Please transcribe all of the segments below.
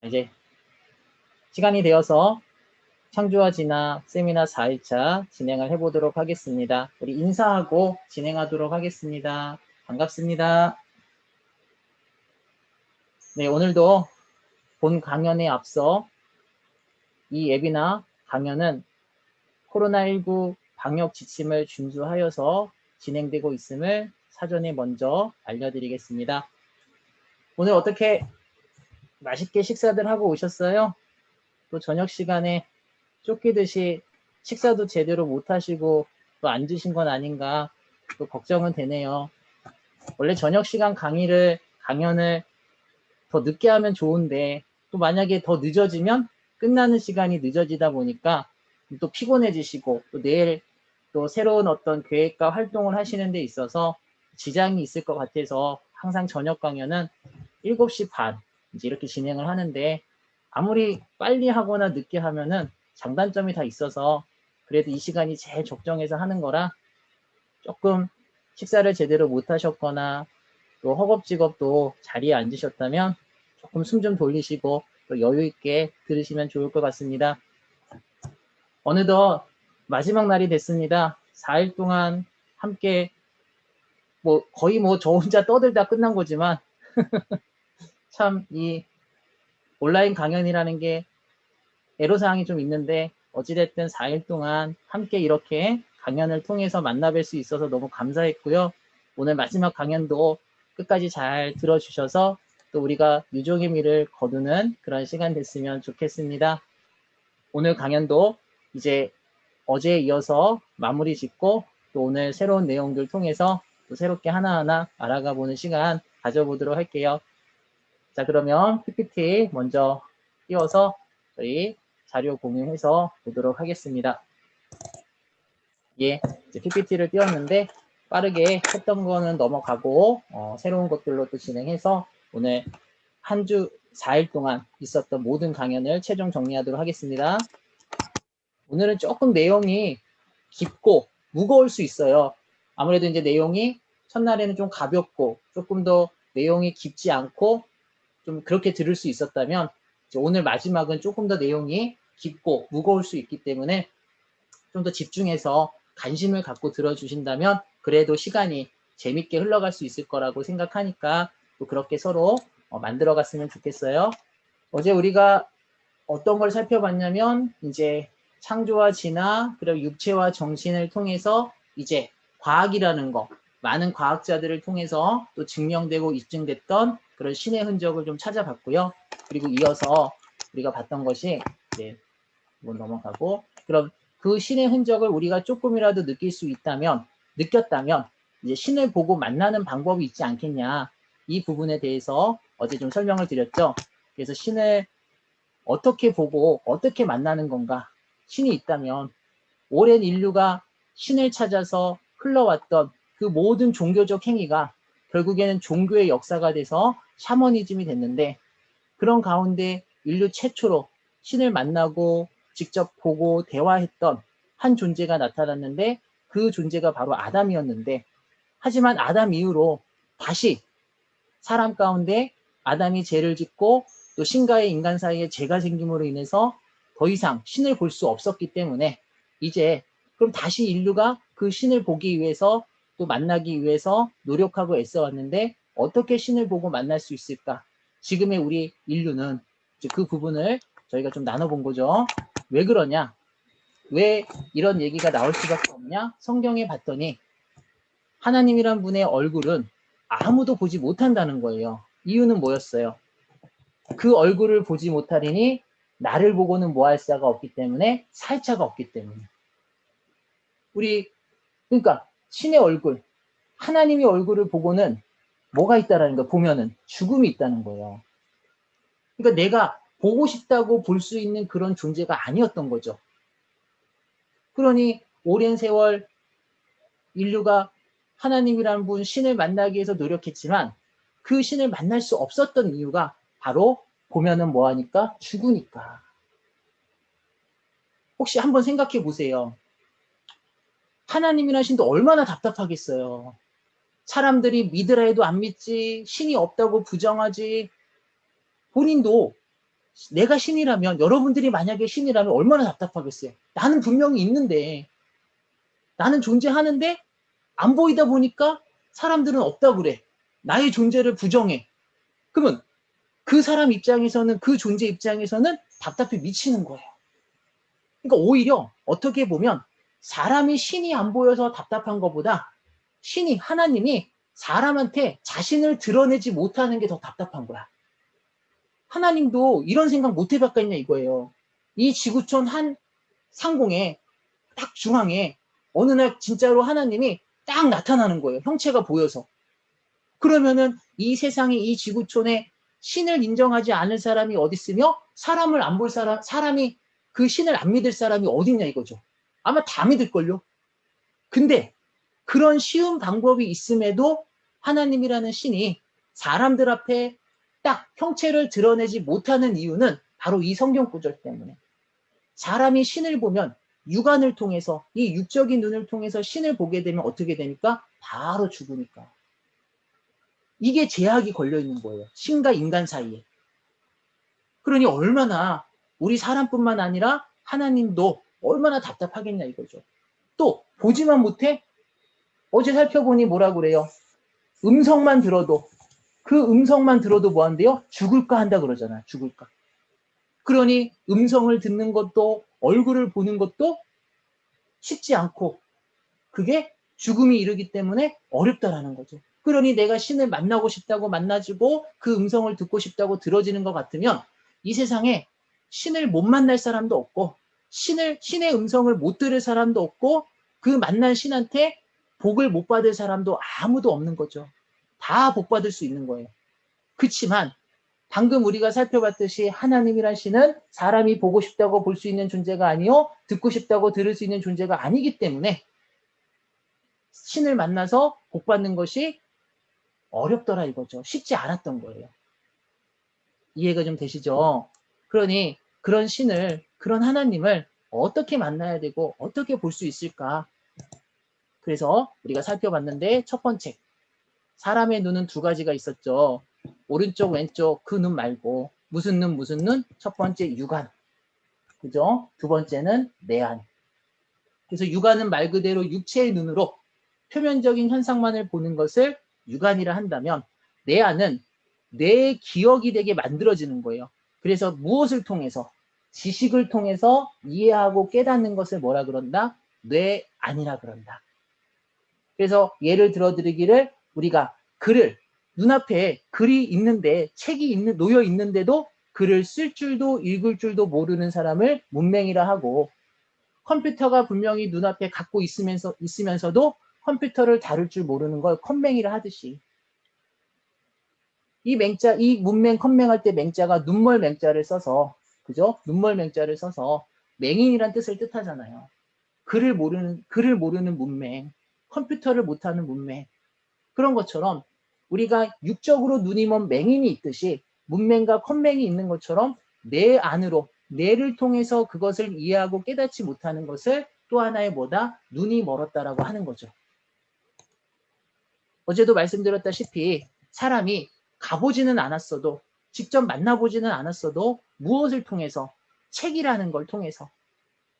이제 시간이 되어서 창조와 진화 세미나 4일차 진행을 해보도록 하겠습니다. 우리 인사하고 진행하도록 하겠습니다. 반갑습니다. 네, 오늘도 본 강연에 앞서 이 앱이나 강연은 코로나19 방역 지침을 준수하여서 진행되고 있음을 사전에 먼저 알려드리겠습니다. 오늘 어떻게 맛있게 식사들 하고 오셨어요? 또 저녁 시간에 쫓기듯이 식사도 제대로 못 하시고 또 안 드신 건 아닌가 또 걱정은 되네요. 원래 저녁 시간 강연을 더 늦게 하면 좋은데 또 만약에 더 늦어지면 끝나는 시간이 늦어지다 보니까 또 피곤해지시고 또 내일 또 새로운 어떤 계획과 활동을 하시는 데 있어서 지장이 있을 것 같아서 항상 저녁 강연은 7시 반 이제 이렇게 진행을 하는데 아무리 빨리 하거나 늦게 하면은 장단점이 다 있어서 그래도 이 시간이 제일 적정해서 하는 거라 조금 식사를 제대로 못 하셨거나 또 허겁지겁 자리에 앉으셨다면 조금 숨 좀 돌리시고 또 여유 있게 들으시면 좋을 것 같습니다. 어느덧 마지막 날이 됐습니다. 4일 동안 함께 거의 저 혼자 떠들다 끝난 거지만 참 이 온라인 강연이라는 게 애로사항이 좀 있는데 어찌됐든 4일 동안 함께 이렇게 강연을 통해서 만나뵐 수 있어서 너무 감사했고요. 오늘 마지막 강연도 끝까지 잘 들어주셔서 또 우리가 유종의 미를 거두는 그런 시간 됐으면 좋겠습니다. 오늘 강연도 이제 어제에 이어서 마무리 짓고 또 오늘 새로운 내용들 통해서 또 새롭게 하나하나 알아가 보는 시간 가져보도록 할게요. 자, 그러면 PPT 먼저 띄워서 저희 자료 공유해서 보도록 하겠습니다. 예, 이제 PPT를 띄웠는데 빠르게 했던 거는 넘어가고 새로운 것들로 또 진행해서 오늘 한 주 4일 동안 있었던 모든 강연을 최종 정리하도록 하겠습니다. 오늘은 조금 내용이 깊고 무거울 수 있어요. 아무래도 이제 내용이 첫날에는 좀 가볍고 조금 더 내용이 깊지 않고 좀 그렇게 들을 수 있었다면 오늘 마지막은 조금 더 내용이 깊고 무거울 수 있기 때문에 좀 더 집중해서 관심을 갖고 들어주신다면 그래도 시간이 재밌게 흘러갈 수 있을 거라고 생각하니까 또 그렇게 서로 만들어 갔으면 좋겠어요. 어제 우리가 어떤 걸 살펴봤냐면 이제 창조와 진화 그리고 육체와 정신을 통해서 이제 과학이라는 거 많은 과학자들을 통해서 또 증명되고 입증됐던 그런 신의 흔적을 좀 찾아봤고요. 그리고 이어서 우리가 봤던 것이 이제 이건 넘어가고 그럼 그 신의 흔적을 우리가 조금이라도 느꼈다면 이제 신을 보고 만나는 방법이 있지 않겠냐 이 부분에 대해서 어제 좀 설명을 드렸죠. 그래서 신을 어떻게 보고 어떻게 만나는 건가 신이 있다면 오랜 인류가 신을 찾아서 흘러왔던 그 모든 종교적 행위가 결국에는 종교의 역사가 돼서 샤머니즘이 됐는데 그런 가운데 인류 최초로 신을 만나고 직접 보고 대화했던 한 존재가 나타났는데 그 존재가 바로 아담이었는데 하지만 아담 이후로 다시 사람 가운데 아담이 죄를 짓고 또 신과의 인간 사이에 죄가 생김으로 인해서 더 이상 신을 볼 수 없었기 때문에 이제 그럼 다시 인류가 그 신을 보기 위해서 또 만나기 위해서 노력하고 애써왔는데 어떻게 신을 보고 만날 수 있을까? 지금의 우리 인류는 이제 그 부분을 저희가 좀 나눠본 거죠. 왜 그러냐? 왜 이런 얘기가 나올 수밖에 없냐? 성경에 봤더니 하나님이란 분의 얼굴은 아무도 보지 못한다는 거예요. 이유는 뭐였어요? 그 얼굴을 보지 못하리니 나를 보고는 뭐할 자가 없기 때문에 살 자가 없기 때문에. 그러니까 신의 얼굴, 하나님의 얼굴을 보고는 뭐가 있다라는 거 보면은 죽음이 있다는 거예요. 그러니까 내가 보고 싶다고 볼 수 있는 그런 존재가 아니었던 거죠. 그러니 오랜 세월 인류가 하나님이라는 분 신을 만나기 위해서 노력했지만 그 신을 만날 수 없었던 이유가 바로 보면은 뭐하니까 죽으니까. 혹시 한번 생각해 보세요. 하나님이라는 신도 얼마나 답답하겠어요. 사람들이 믿으라 해도 안 믿지, 신이 없다고 부정하지, 본인도 내가 신이라면, 여러분들이 만약에 신이라면 얼마나 답답하겠어요. 나는 분명히 있는데, 나는 존재하는데 안 보이다 보니까 사람들은 없다 그래. 나의 존재를 부정해. 그러면 그 사람 입장에서는, 그 존재 입장에서는 답답해 미치는 거예요. 그러니까 오히려 어떻게 보면 사람이 신이 안 보여서 답답한 것보다 신이, 하나님이 사람한테 자신을 드러내지 못하는 게 더 답답한 거야. 하나님도 이런 생각 못 해봤겠냐 이거예요. 이 지구촌 한 상공에 딱 중앙에 어느 날 진짜로 하나님이 딱 나타나는 거예요. 형체가 보여서. 그러면은 이 세상에, 이 지구촌에 신을 인정하지 않을 사람이 어디 있으며 사람을 안 볼 사람, 사람이 그 신을 안 믿을 사람이 어디 있냐 이거죠. 아마 다 믿을걸요. 근데 그런 쉬운 방법이 있음에도 하나님이라는 신이 사람들 앞에 딱 형체를 드러내지 못하는 이유는 바로 이 성경 구절 때문에. 사람이 신을 보면 육안을 통해서, 이 육적인 눈을 통해서 신을 보게 되면 어떻게 되니까? 바로 죽으니까. 이게 제약이 걸려있는 거예요. 신과 인간 사이에. 그러니 얼마나 우리 사람뿐만 아니라 하나님도 얼마나 답답하겠냐 이거죠. 또 보지만 못해? 어제 살펴보니 뭐라 그래요? 음성만 들어도, 그 음성만 들어도 뭐 한대요? 죽을까 한다 그러잖아. 죽을까. 그러니 음성을 듣는 것도 얼굴을 보는 것도 쉽지 않고 그게 죽음이 이르기 때문에 어렵다라는 거죠. 그러니 내가 신을 만나고 싶다고 만나지고 그 음성을 듣고 싶다고 들어지는 것 같으면 이 세상에 신을 못 만날 사람도 없고 신의 음성을 못 들을 사람도 없고 그 만난 신한테 복을 못 받을 사람도 아무도 없는 거죠. 다 복 받을 수 있는 거예요. 그렇지만 방금 우리가 살펴봤듯이 하나님이란 신은 사람이 보고 싶다고 볼 수 있는 존재가 아니요 듣고 싶다고 들을 수 있는 존재가 아니기 때문에 신을 만나서 복 받는 것이 어렵더라 이거죠. 쉽지 않았던 거예요. 이해가 좀 되시죠? 그러니 그런 신을, 그런 하나님을 어떻게 만나야 되고 어떻게 볼 수 있을까? 그래서 우리가 살펴봤는데 첫 번째, 사람의 눈은 두 가지가 있었죠. 오른쪽 왼쪽 그 눈 말고 무슨 눈 무슨 눈? 첫 번째 육안, 그죠? 두 번째는 내안. 그래서 육안은 말 그대로 육체의 눈으로 표면적인 현상만을 보는 것을 육안이라 한다면 내안은 뇌의 기억이 되게 만들어지는 거예요. 그래서 무엇을 통해서? 지식을 통해서 이해하고 깨닫는 것을 뭐라 그런다? 뇌안이라 그런다. 그래서 예를 들어드리기를 우리가 글을, 눈앞에 글이 있는데 책이 놓여 있는데도 글을 쓸 줄도 읽을 줄도 모르는 사람을 문맹이라 하고 컴퓨터가 분명히 눈앞에 갖고 있으면서도 컴퓨터를 다룰 줄 모르는 걸 컴맹이라 하듯이 이 문맹 컴맹할 때 맹자가 눈멀 맹자를 써서 그죠? 눈멀 맹자를 써서 맹인이란 뜻을 뜻하잖아요. 글을 모르는 문맹, 컴퓨터를 못하는 문맹. 그런 것처럼 우리가 육적으로 눈이 먼 맹인이 있듯이 문맹과 컴맹이 있는 것처럼 내 안으로, 뇌를 통해서 그것을 이해하고 깨닫지 못하는 것을 또 하나의 뭐다? 눈이 멀었다라고 하는 거죠. 어제도 말씀드렸다시피 사람이 가보지는 않았어도, 직접 만나보지는 않았어도 무엇을 통해서? 책이라는 걸 통해서,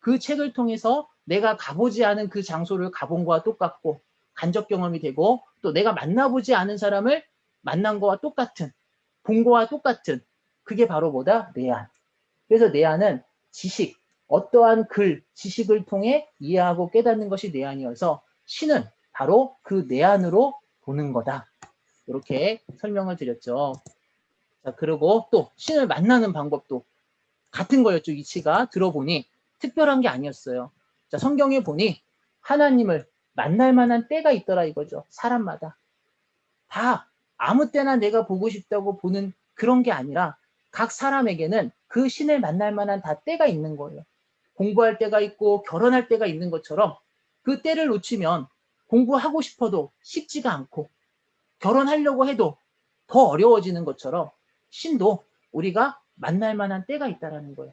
그 책을 통해서 내가 가보지 않은 그 장소를 가본 거와 똑같고 간접 경험이 되고 또 내가 만나보지 않은 사람을 만난 거와 똑같은, 본 거와 똑같은 그게 바로 뭐다? 내안. 그래서 내안은 지식, 어떠한 글, 지식을 통해 이해하고 깨닫는 것이 내안이어서 신은 바로 그 내안으로 보는 거다. 이렇게 설명을 드렸죠. 자, 그리고 또 신을 만나는 방법도 같은 거였죠. 이치가 들어보니 특별한 게 아니었어요. 자, 성경에 보니 하나님을 만날 만한 때가 있더라 이거죠. 사람마다. 다 아무 때나 내가 보고 싶다고 보는 그런 게 아니라 각 사람에게는 그 신을 만날 만한 다 때가 있는 거예요. 공부할 때가 있고 결혼할 때가 있는 것처럼 그 때를 놓치면 공부하고 싶어도 쉽지가 않고 결혼하려고 해도 더 어려워지는 것처럼 신도 우리가 만날 만한 때가 있다는 거예요.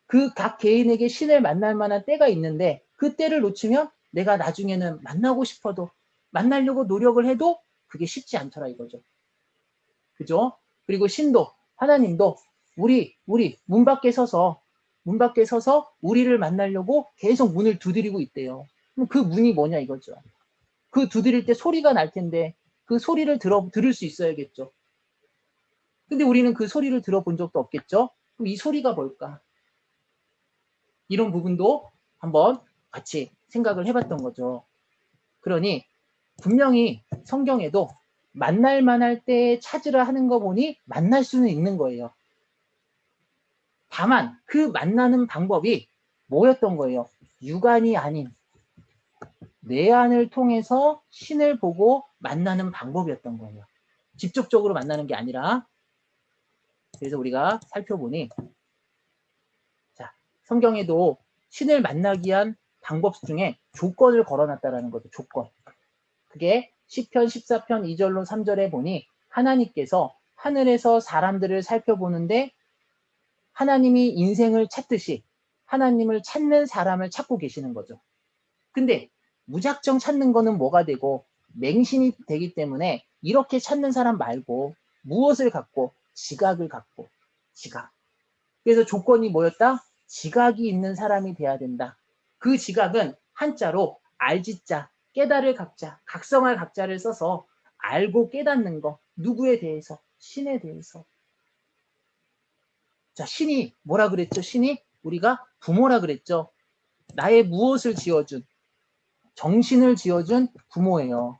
그 각 개인에게 신을 만날 만한 때가 있는데 그 때를 놓치면 내가 나중에는 만나고 싶어도 만나려고 노력을 해도 그게 쉽지 않더라 이거죠. 그죠? 그리고 신도, 하나님도 우리 문 밖에 서서 우리를 만나려고 계속 문을 두드리고 있대요. 그럼 그 문이 뭐냐 이거죠. 그 두드릴 때 소리가 날 텐데 그 소리를 들을 수 있어야겠죠. 근데 우리는 그 소리를 들어본 적도 없겠죠. 그럼 이 소리가 뭘까? 이런 부분도 한번 같이 생각을 해봤던 거죠. 그러니 분명히 성경에도 만날 만할 때 찾으라 하는 거 보니 만날 수는 있는 거예요. 다만 그 만나는 방법이 뭐였던 거예요? 육안이 아닌 뇌안을 통해서 신을 보고 만나는 방법이었던 거예요. 직접적으로 만나는 게 아니라. 그래서 우리가 살펴보니 자, 성경에도 신을 만나기 위한 방법 중에 조건을 걸어놨다라는 거죠. 조건. 그게 시편 14편 2절로 3절에 보니 하나님께서 하늘에서 사람들을 살펴보는데 하나님이 인생을 찾듯이 하나님을 찾는 사람을 찾고 계시는 거죠. 근데 무작정 찾는 거는 뭐가 되고 맹신이 되기 때문에 이렇게 찾는 사람 말고 무엇을 갖고? 지각을 갖고. 지각. 그래서 조건이 뭐였다? 지각이 있는 사람이 돼야 된다. 그 지각은 한자로 알지자, 깨달을 각자, 각성할 각자를 써서 알고 깨닫는 거. 누구에 대해서? 신에 대해서. 자, 신이 뭐라 그랬죠? 신이 우리가 부모라 그랬죠. 나의 무엇을 지어준? 정신을 지어준 부모예요.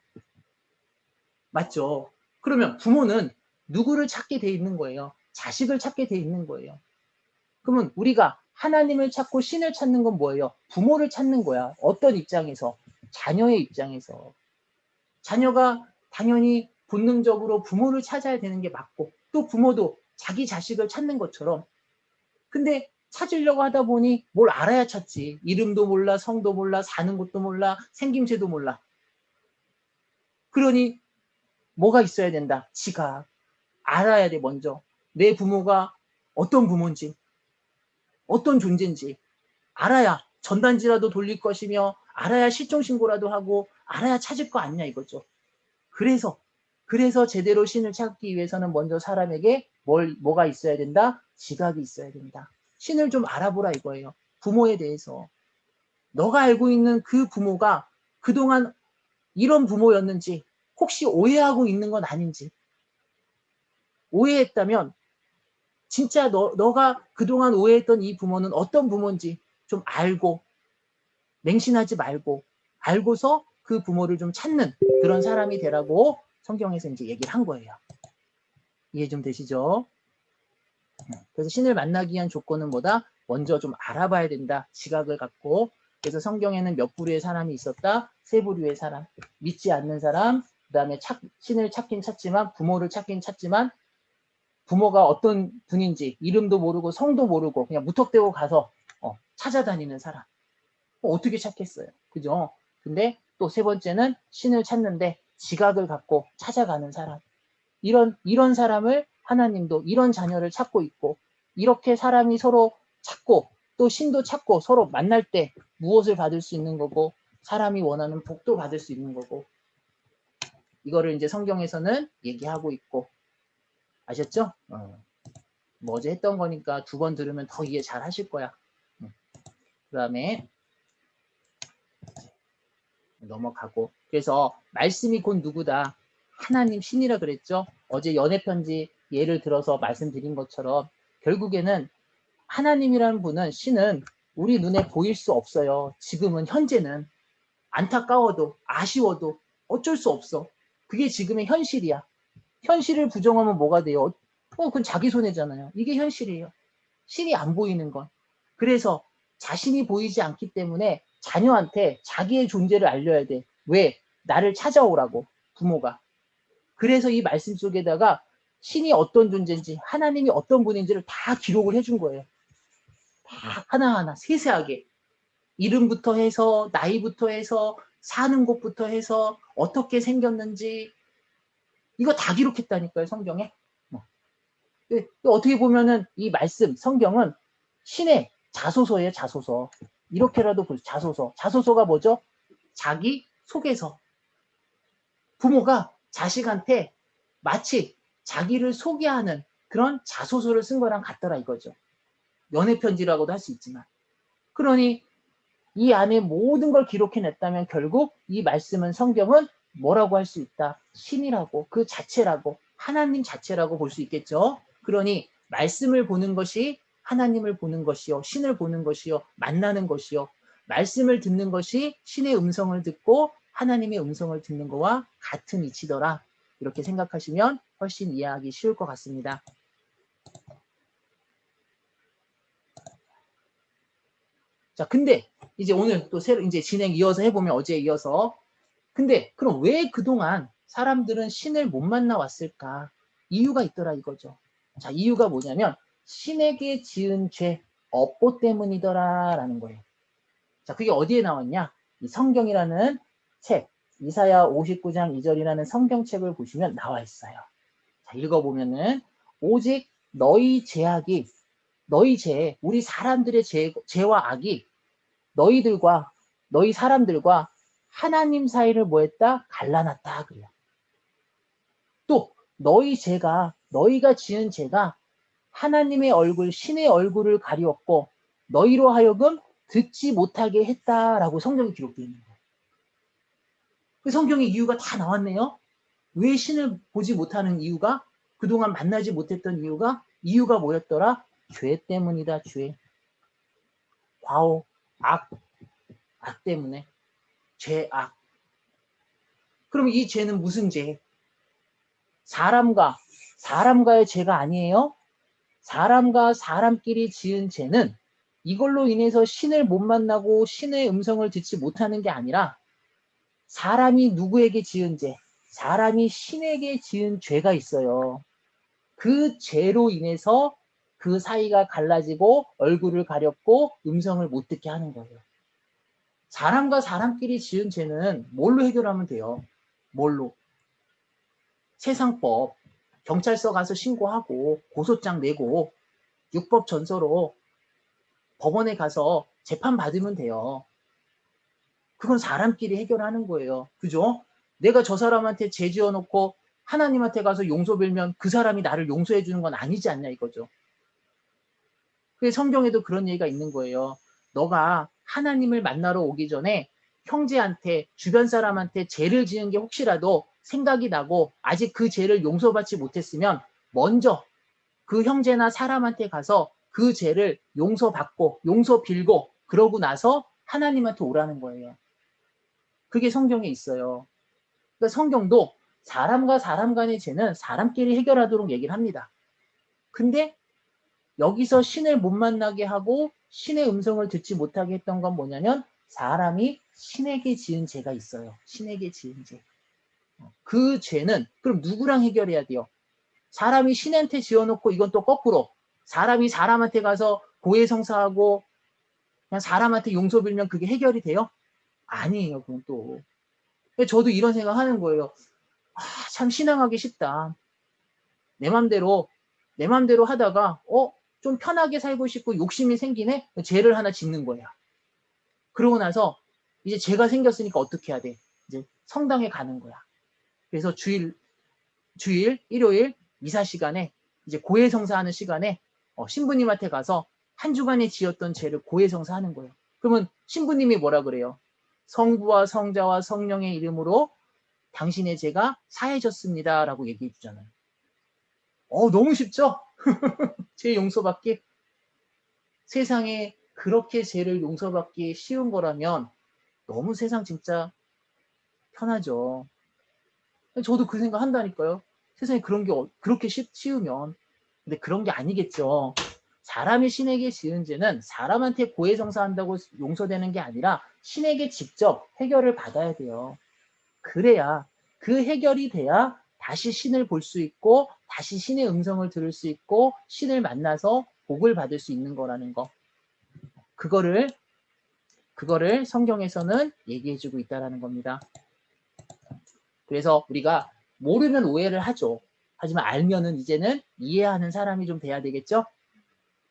맞죠? 그러면 부모는 누구를 찾게 돼 있는 거예요? 자식을 찾게 돼 있는 거예요. 그러면 우리가 하나님을 찾고 신을 찾는 건 뭐예요? 부모를 찾는 거야. 어떤 입장에서? 자녀의 입장에서. 자녀가 당연히 본능적으로 부모를 찾아야 되는 게 맞고 또 부모도 자기 자식을 찾는 것처럼 근데 찾으려고 하다 보니 뭘 알아야 찾지. 이름도 몰라, 성도 몰라, 사는 곳도 몰라, 생김새도 몰라. 그러니 뭐가 있어야 된다? 지각. 알아야 돼, 먼저. 내 부모가 어떤 부모인지, 어떤 존재인지 알아야 전단지라도 돌릴 것이며 알아야 실종신고라도 하고 알아야 찾을 거 아니냐 이거죠. 그래서 제대로 신을 찾기 위해서는 먼저 사람에게 뭐가 있어야 된다? 지각이 있어야 된다. 신을 좀 알아보라 이거예요. 부모에 대해서. 너가 알고 있는 그 부모가 그동안 이런 부모였는지 혹시 오해하고 있는 건 아닌지 오해했다면 진짜 너가 그동안 오해했던 이 부모는 어떤 부모인지 좀 알고 맹신하지 말고 알고서 그 부모를 좀 찾는 그런 사람이 되라고 성경에서 이제 얘기를 한 거예요. 이해 좀 되시죠? 그래서 신을 만나기 위한 조건은 뭐다? 먼저 좀 알아봐야 된다. 지각을 갖고. 그래서 성경에는 몇 부류의 사람이 있었다? 세 부류의 사람. 믿지 않는 사람, 그 다음에 신을 찾긴 찾지만 부모를 찾긴 찾지만 부모가 어떤 분인지 이름도 모르고 성도 모르고 그냥 무턱대고 가서 찾아다니는 사람. 어떻게 찾겠어요? 그죠? 근데 또 세 번째는 신을 찾는데 지각을 갖고 찾아가는 사람. 이런 사람을 하나님도 이런 자녀를 찾고 있고 이렇게 사람이 서로 찾고 또 신도 찾고 서로 만날 때 무엇을 받을 수 있는 거고 사람이 원하는 복도 받을 수 있는 거고 이거를 이제 성경에서는 얘기하고 있고 아셨죠? 뭐 어제 했던 거니까 2번 들으면 더 이해 잘 하실 거야. 그 다음에 넘어가고 그래서 말씀이 곧 누구다? 하나님 신이라 그랬죠. 어제 연애편지 예를 들어서 말씀드린 것처럼 결국에는 하나님이라는 분은 신은 우리 눈에 보일 수 없어요. 지금은 현재는 안타까워도 아쉬워도 어쩔 수 없어. 그게 지금의 현실이야. 현실을 부정하면 뭐가 돼요? 그건 자기 손해잖아요. 이게 현실이에요. 신이 안 보이는 건. 그래서 자신이 보이지 않기 때문에 자녀한테 자기의 존재를 알려야 돼. 왜? 나를 찾아오라고 부모가. 그래서 이 말씀 속에다가 신이 어떤 존재인지 하나님이 어떤 분인지를 다 기록을 해준 거예요. 다 하나하나 세세하게 이름부터 해서 나이부터 해서 사는 곳부터 해서 어떻게 생겼는지 이거 다 기록했다니까요. 성경에. 어떻게 보면은 이 말씀 성경은 신의 자소서예요. 자소서. 이렇게라도 자소서. 자소서가 뭐죠? 자기 속에서 부모가 자식한테 마치 자기를 소개하는 그런 자소서를 쓴 거랑 같더라 이거죠. 연애편지라고도 할 수 있지만. 그러니 이 안에 모든 걸 기록해냈다면 결국 이 말씀은 성경은 뭐라고 할 수 있다? 신이라고, 그 자체라고, 하나님 자체라고 볼 수 있겠죠. 그러니 말씀을 보는 것이 하나님을 보는 것이요, 신을 보는 것이요, 만나는 것이요, 말씀을 듣는 것이 신의 음성을 듣고 하나님의 음성을 듣는 것과 같은 이치더라. 이렇게 생각하시면 훨씬 이해하기 쉬울 것 같습니다. 자, 근데 이제 오늘 또 새로 이제 진행 이어서 해보면 어제에 이어서 근데 그럼 왜 그동안 사람들은 신을 못 만나 왔을까? 이유가 있더라 이거죠. 자, 이유가 뭐냐면 신에게 지은 죄, 업보 때문이더라 라는 거예요. 자, 그게 어디에 나왔냐? 이 성경이라는 책, 이사야 59장 2절이라는 성경책을 보시면 나와 있어요. 자, 읽어보면은 오직 너희 죄악이, 너희 죄, 우리 사람들의 죄와 악이 너희들과 너희 사람들과 하나님 사이를 뭐했다? 갈라놨다 그래요. 또 너희 죄가, 너희가 지은 죄가 하나님의 얼굴, 신의 얼굴을 가리웠고 너희로 하여금 듣지 못하게 했다라고 성경에 기록되어 있는 거예요. 그 성경의 이유가 다 나왔네요. 왜 신을 보지 못하는 이유가, 그동안 만나지 못했던 이유가 뭐였더라? 죄 때문이다. 죄. 과오, 악 때문에. 죄, 악. 그럼 이 죄는 무슨 죄? 사람과의 죄가 아니에요. 사람과 사람끼리 지은 죄는 이걸로 인해서 신을 못 만나고 신의 음성을 듣지 못하는 게 아니라 사람이 누구에게 지은 죄, 사람이 신에게 지은 죄가 있어요. 그 죄로 인해서 그 사이가 갈라지고 얼굴을 가렸고 음성을 못 듣게 하는 거예요. 사람과 사람끼리 지은 죄는 뭘로 해결하면 돼요? 뭘로? 세상법, 경찰서 가서 신고하고 고소장 내고 육법 전서로 법원에 가서 재판 받으면 돼요. 그건 사람끼리 해결하는 거예요. 그죠? 내가 저 사람한테 죄 지어놓고 하나님한테 가서 용서 빌면 그 사람이 나를 용서해 주는 건 아니지 않냐 이거죠. 그래서 성경에도 그런 얘기가 있는 거예요. 너가 하나님을 만나러 오기 전에 형제한테, 주변 사람한테 죄를 지은 게 혹시라도 생각이 나고 아직 그 죄를 용서받지 못했으면 먼저 그 형제나 사람한테 가서 그 죄를 용서받고 용서 빌고 그러고 나서 하나님한테 오라는 거예요. 그게 성경에 있어요. 그러니까 성경도 사람과 사람 간의 죄는 사람끼리 해결하도록 얘기를 합니다. 근데 여기서 신을 못 만나게 하고 신의 음성을 듣지 못하게 했던 건 뭐냐면 사람이 신에게 지은 죄가 있어요. 신에게 지은 죄. 그 죄는 그럼 누구랑 해결해야 돼요? 사람이 신한테 지어놓고 이건 또 거꾸로 사람이 사람한테 가서 고해성사하고 그냥 사람한테 용서 빌면 그게 해결이 돼요? 아니에요. 그건 또. 저도 이런 생각 하는 거예요. 참 신앙하기 쉽다. 내 맘대로 하다가 좀 편하게 살고 싶고 욕심이 생기네? 죄를 하나 짓는 거야. 그러고 나서 이제 죄가 생겼으니까 어떻게 해야 돼? 이제 성당에 가는 거야. 그래서 주일, 일요일 미사 시간에 이제 고해성사하는 시간에 신부님한테 가서 한 주간에 지었던 죄를 고해성사하는 거예요. 그러면 신부님이 뭐라 그래요? 성부와 성자와 성령의 이름으로 당신의 죄가 사해졌습니다. 라고 얘기해 주잖아요. 너무 쉽죠? 죄 용서받기. 세상에 그렇게 죄를 용서받기 쉬운 거라면 너무 세상 진짜 편하죠. 저도 그 생각 한다니까요. 세상에 그런 게 그렇게 쉬우면. 근데 그런 게 아니겠죠. 사람이 신에게 지은 죄는 사람한테 고해성사한다고 용서되는 게 아니라 신에게 직접 해결을 받아야 돼요. 그래야 그 해결이 돼야 다시 신을 볼 수 있고 다시 신의 음성을 들을 수 있고 신을 만나서 복을 받을 수 있는 거라는 거. 그거를 성경에서는 얘기해주고 있다는 겁니다. 그래서 우리가 모르면 오해를 하죠. 하지만 알면은 이제는 이해하는 사람이 좀 돼야 되겠죠?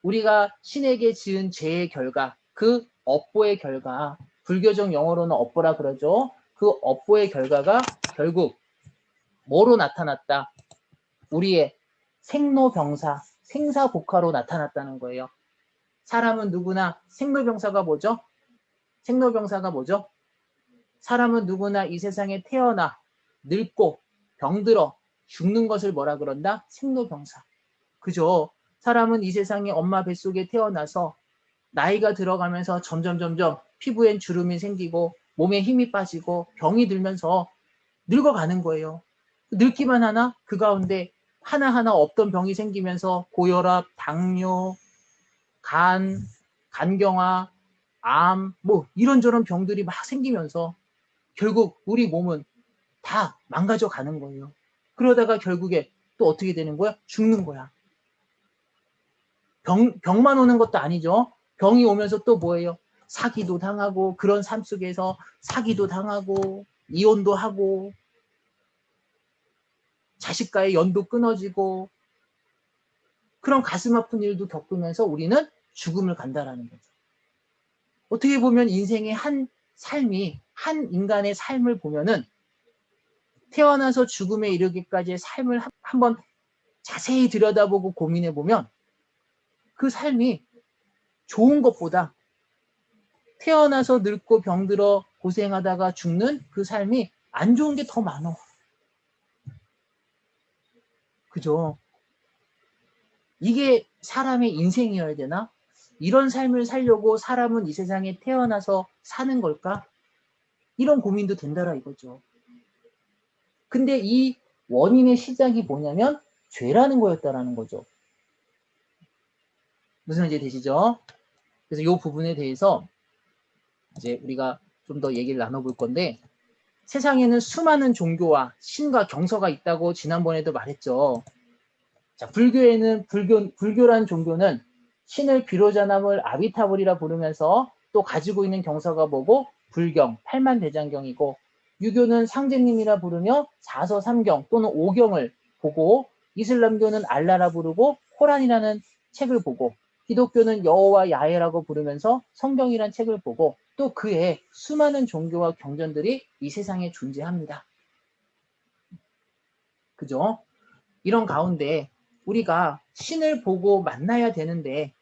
우리가 신에게 지은 죄의 결과, 그 업보의 결과, 불교적 용어로는 업보라 그러죠. 그 업보의 결과가 결국 뭐로 나타났다? 우리의 생로병사, 생사복화로 나타났다는 거예요. 사람은 누구나 생로병사가 뭐죠? 생로병사가 뭐죠? 사람은 누구나 이 세상에 태어나 늙고 병들어 죽는 것을 뭐라 그런다? 생로병사. 그죠? 사람은 이 세상에 엄마 뱃속에 태어나서 나이가 들어가면서 점점 피부엔 주름이 생기고 몸에 힘이 빠지고 병이 들면서 늙어가는 거예요. 늙기만 하나? 그 가운데 하나하나 없던 병이 생기면서 고혈압, 당뇨, 간경화, 암, 뭐 이런저런 병들이 막 생기면서 결국 우리 몸은 다 망가져 가는 거예요. 그러다가 결국에 또 어떻게 되는 거야? 죽는 거야. 병만 오는 것도 아니죠. 병이 오면서 또 뭐예요? 사기도 당하고, 그런 삶 속에서 사기도 당하고, 이혼도 하고, 자식과의 연도 끊어지고, 그런 가슴 아픈 일도 겪으면서 우리는 죽음을 간다라는 거죠. 어떻게 보면 인생의 한 삶이, 한 인간의 삶을 보면은 태어나서 죽음에 이르기까지의 삶을 한번 자세히 들여다보고 고민해 보면 그 삶이 좋은 것보다 태어나서 늙고 병들어 고생하다가 죽는 그 삶이 안 좋은 게 더 많어. 그죠? 이게 사람의 인생이어야 되나? 이런 삶을 살려고 사람은 이 세상에 태어나서 사는 걸까? 이런 고민도 된다라 이거죠. 근데 이 원인의 시작이 뭐냐면 죄라는 거였다라는 거죠. 무슨 말인지 되시죠? 그래서 이 부분에 대해서 이제 우리가 좀 더 얘기를 나눠볼 건데, 세상에는 수많은 종교와 신과 경서가 있다고 지난번에도 말했죠. 자, 불교란 종교는 신을 비로자남을 아비타불이라 부르면서 또 가지고 있는 경서가 뭐고? 불경, 팔만대장경이고, 유교는 상제님이라 부르며 사서 삼경 또는 오경을 보고, 이슬람교는 알라라 부르고 코란이라는 책을 보고, 기독교는 여호와 야훼라고 부르면서 성경이란 책을 보고, 또 그에 수많은 종교와 경전들이 이 세상에 존재합니다. 그죠? 이런 가운데 우리가 신을 보고 만나야 되는데,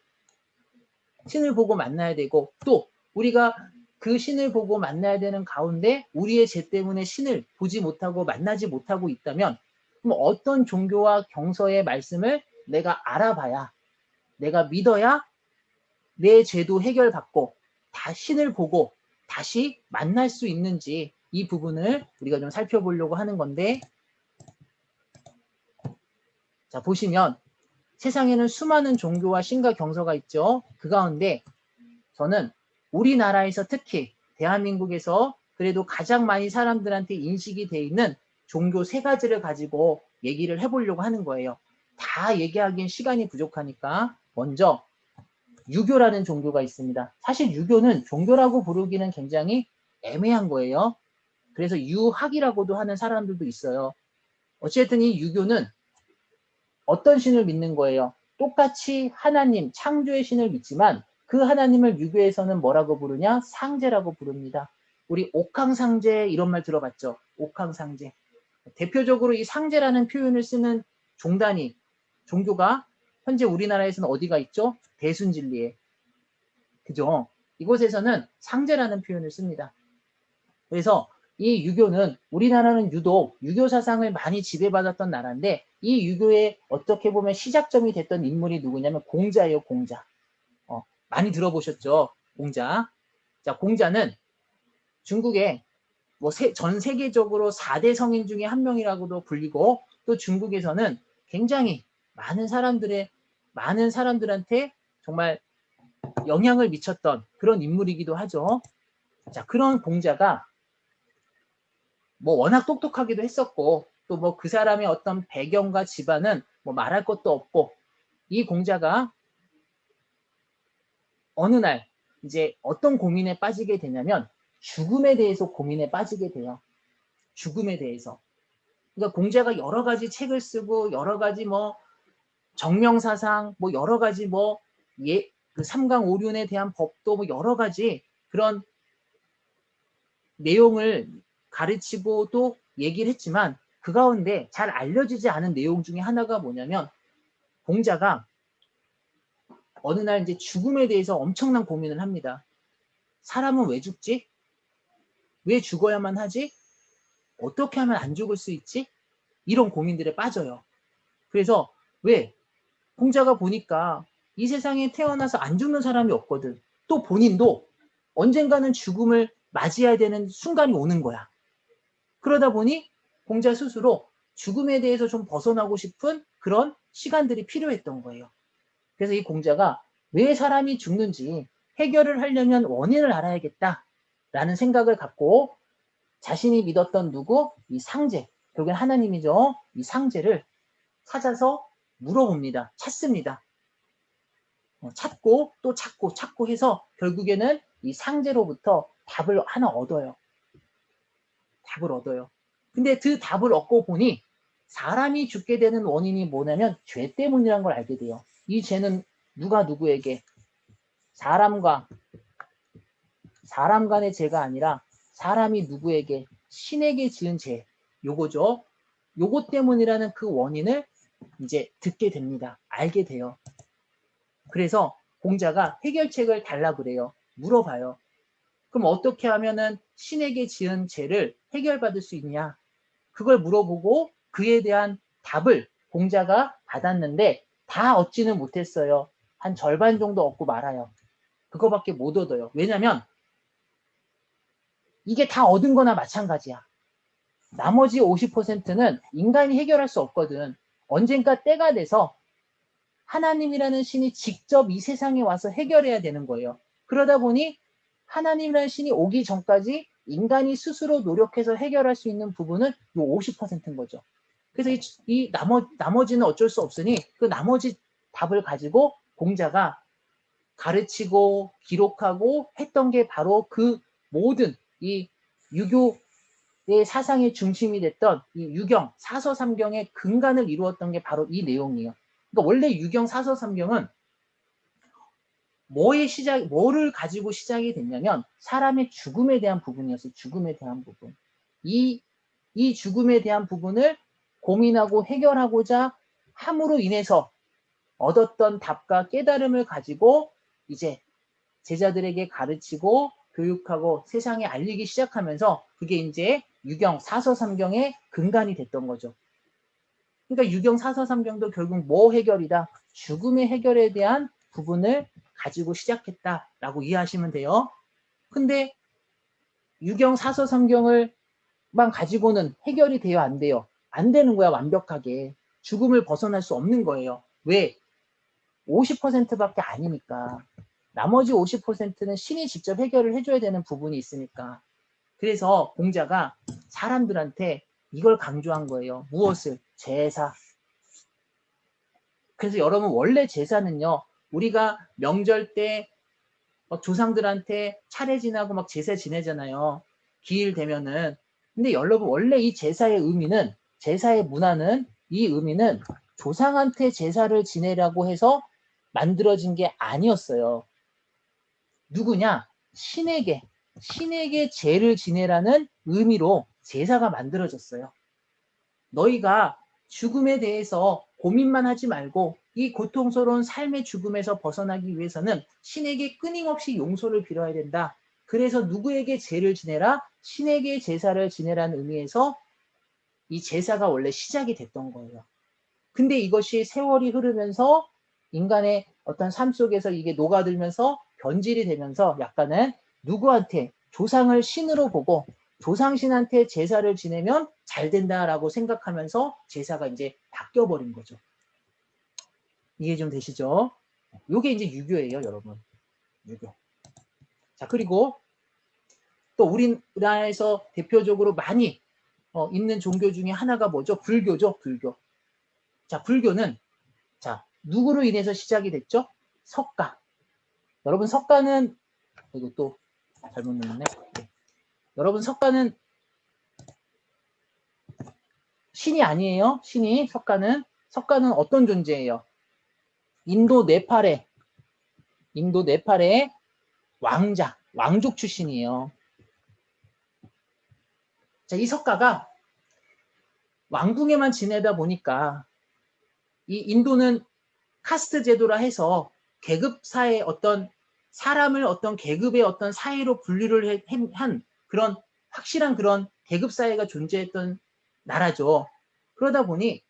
신을 보고 만나야 되고, 또 우리가 그 신을 보고 만나야 되는 가운데 우리의 죄 때문에 신을 보지 못하고 만나지 못하고 있다면, 그럼 어떤 종교와 경서의 말씀을 내가 알아봐야, 내가 믿어야 내 죄도 해결받고 신을 보고 다시 만날 수 있는지, 이 부분을 우리가 좀 살펴보려고 하는 건데, 자, 보시면 세상에는 수많은 종교와 신과 경서가 있죠. 그 가운데 저는 우리나라에서, 특히 대한민국에서 그래도 가장 많이 사람들한테 인식이 돼 있는 종교 3가지를 가지고 얘기를 해보려고 하는 거예요. 다 얘기하기엔 시간이 부족하니까 먼저 유교라는 종교가 있습니다. 사실 유교는 종교라고 부르기는 굉장히 애매한 거예요. 그래서 유학이라고도 하는 사람들도 있어요. 어쨌든 이 유교는 어떤 신을 믿는 거예요? 똑같이 하나님, 창조의 신을 믿지만 그 하나님을 유교에서는 뭐라고 부르냐? 상제라고 부릅니다. 우리 옥황상제 이런 말 들어봤죠? 옥황상제. 대표적으로 이 상제라는 표현을 쓰는 종교가 현재 우리나라에서는 어디가 있죠? 대순진리에. 그죠? 이곳에서는 상제라는 표현을 씁니다. 그래서 이 유교는, 우리나라는 유독 유교 사상을 많이 지배받았던 나라인데, 이 유교의 어떻게 보면 시작점이 됐던 인물이 누구냐면 공자예요. 공자. 많이 들어보셨죠? 공자. 자, 공자는 중국의 전 세계적으로 4대 성인 중에 한 명이라고도 불리고, 또 중국에서는 굉장히 많은 사람들한테 정말 영향을 미쳤던 그런 인물이기도 하죠. 자, 그런 공자가 워낙 똑똑하기도 했었고, 또 그 사람의 어떤 배경과 집안은 말할 것도 없고, 이 공자가 어느 날 이제 어떤 고민에 빠지게 되냐면 죽음에 대해서 고민에 빠지게 돼요. 죽음에 대해서. 그러니까 공자가 여러 가지 책을 쓰고 여러 가지 정명사상, 여러 가지 그 삼강오륜에 대한 법도 여러 가지 그런 내용을 가르치고 또 얘기를 했지만, 그 가운데 잘 알려지지 않은 내용 중에 하나가 뭐냐면 공자가 어느 날 이제 죽음에 대해서 엄청난 고민을 합니다. 사람은 왜 죽지? 왜 죽어야만 하지? 어떻게 하면 안 죽을 수 있지? 이런 고민들에 빠져요. 그래서 왜? 공자가 보니까 이 세상에 태어나서 안 죽는 사람이 없거든. 또 본인도 언젠가는 죽음을 맞이해야 되는 순간이 오는 거야. 그러다 보니 공자 스스로 죽음에 대해서 좀 벗어나고 싶은 그런 시간들이 필요했던 거예요. 그래서 이 공자가 왜 사람이 죽는지 해결을 하려면 원인을 알아야겠다라는 생각을 갖고 자신이 믿었던 누구? 이 상제, 결국엔 하나님이죠. 이 상제를 찾아서 물어봅니다. 찾습니다. 찾고 또 찾고 해서 결국에는 이 상제로부터 답을 하나 얻어요. 답을 얻어요. 근데 그 답을 얻고 보니 사람이 죽게 되는 원인이 뭐냐면 죄 때문이라는 걸 알게 돼요. 이 죄는 누가 누구에게? 사람 간의 죄가 아니라 사람이 누구에게? 신에게 지은 죄. 요거죠. 요거 때문이라는 그 원인을 이제 듣게 됩니다. 알게 돼요. 그래서 공자가 해결책을 달라 그래요. 물어봐요. 그럼 어떻게 하면은 신에게 지은 죄를 해결받을 수 있냐? 그걸 물어보고 그에 대한 답을 공자가 받았는데 다 얻지는 못했어요. 한 절반 정도 얻고 말아요. 그거밖에 못 얻어요. 왜냐면 이게 다 얻은 거나 마찬가지야. 나머지 50%는 인간이 해결할 수 없거든. 언젠가 때가 돼서 하나님이라는 신이 직접 이 세상에 와서 해결해야 되는 거예요. 그러다 보니 하나님이라는 신이 오기 전까지 인간이 스스로 노력해서 해결할 수 있는 부분은 이 50%인 거죠. 그래서 이 나머지는 어쩔 수 없으니 그 나머지 답을 가지고 공자가 가르치고 기록하고 했던 게 바로 그 모든 이 유교의 사상의 중심이 됐던 이 유경, 사서삼경의 근간을 이루었던 게 바로 이 내용이에요. 그러니까 원래 유경, 사서삼경은 뭐를 가지고 시작이 됐냐면 사람의 죽음에 대한 부분이었어요. 죽음에 대한 부분. 이 죽음에 대한 부분을 고민하고 해결하고자 함으로 인해서 얻었던 답과 깨달음을 가지고 이제 제자들에게 가르치고 교육하고 세상에 알리기 시작하면서 그게 이제 유경, 사서삼경의 근간이 됐던 거죠. 그러니까 유경, 사서삼경도 결국 뭐 해결이다? 죽음의 해결에 대한 부분을 가지고 시작했다라고 이해하시면 돼요. 근데 유경, 사서삼경을만 가지고는 해결이 돼요? 안 돼요? 안 되는 거야, 완벽하게. 죽음을 벗어날 수 없는 거예요. 왜? 50%밖에 아니니까. 나머지 50%는 신이 직접 해결을 해줘야 되는 부분이 있으니까. 그래서 공자가 사람들한테 이걸 강조한 거예요. 무엇을? 제사. 그래서 여러분 원래 제사는요. 우리가 명절 때 조상들한테 차례 지나고 막 제사 지내잖아요. 기일 되면은. 근데 여러분 원래 이 제사의 의미는, 제사의 문화는, 이 의미는 조상한테 제사를 지내라고 해서 만들어진 게 아니었어요. 누구냐? 신에게 제를 지내라는 의미로 제사가 만들어졌어요. 너희가 죽음에 대해서 고민만 하지 말고 이 고통스러운 삶의 죽음에서 벗어나기 위해서는 신에게 끊임없이 용서를 빌어야 된다. 그래서 누구에게 제를 지내라? 신에게 제사를 지내라는 의미에서 이 제사가 원래 시작이 됐던 거예요. 근데 이것이 세월이 흐르면서 인간의 어떤 삶 속에서 이게 녹아들면서 변질이 되면서 약간은 누구한테 조상을 신으로 보고 조상신한테 제사를 지내면 잘 된다라고 생각하면서 제사가 이제 바뀌어버린 거죠. 이해 좀 되시죠? 이게 이제 유교예요, 여러분. 유교. 자, 그리고 또 우리나라에서 대표적으로 많이 있는 종교 중에 하나가 뭐죠? 불교죠, 불교. 자, 불교는 자, 누구로 인해서 시작이 됐죠? 석가. 여러분 석가는 이거 또 잘못 눌렀네. 네. 여러분 석가는 신이 아니에요. 신이 석가는 어떤 존재예요? 인도 네팔의 왕족 출신이에요. 자, 이 석가가 왕궁에만 지내다 보니까 이 인도는 카스트 제도라 해서 계급 사회 어떤 사람을 어떤 계급의 어떤 사회로 분류를 한 그런 확실한 그런 계급 사회가 존재했던 나라죠. 그러다 보니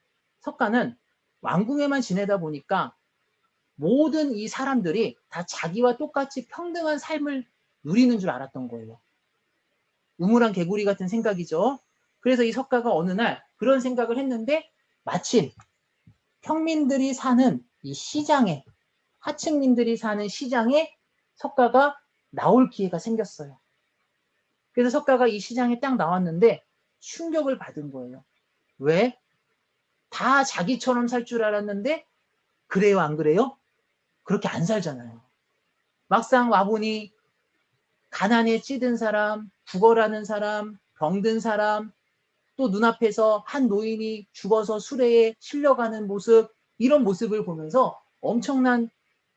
석가는 왕궁에만 지내다 보니까 모든 이 사람들이 다 자기와 똑같이 평등한 삶을 누리는 줄 알았던 거예요. 우물안 개구리 같은 생각이죠. 그래서 이 석가가 어느 날 그런 생각을 했는데 마침 평민들이 사는 이 시장에, 하층민들이 사는 시장에 석가가 나올 기회가 생겼어요. 그래서 석가가 이 시장에 딱 나왔는데 충격을 받은 거예요. 왜? 다 자기처럼 살 줄 알았는데 그래요, 안 그래요? 그렇게 안 살잖아요. 막상 와보니 가난에 찌든 사람, 죽어라는 사람, 병든 사람, 또 눈앞에서 한 노인이 죽어서 수레에 실려가는 모습, 이런 모습을 보면서 엄청난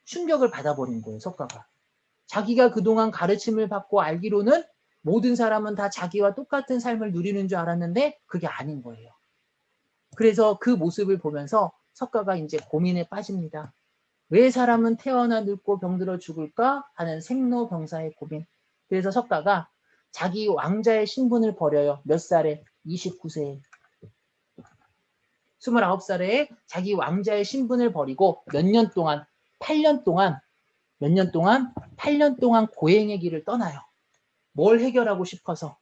충격을 받아버린 거예요, 석가가. 자기가 그동안 가르침을 받고 알기로는 모든 사람은 다 자기와 똑같은 삶을 누리는 줄 알았는데 그게 아닌 거예요. 그래서 그 모습을 보면서 석가가 이제 고민에 빠집니다. 왜 사람은 태어나 늙고 병들어 죽을까 하는 생로병사의 고민. 그래서 석가가 자기 왕자의 신분을 버려요. 몇 살에? 29세에. 29살에 자기 왕자의 신분을 버리고 몇 년 동안, 8년 동안, 몇 년 동안? 8년 동안 고행의 길을 떠나요. 뭘 해결하고 싶어서?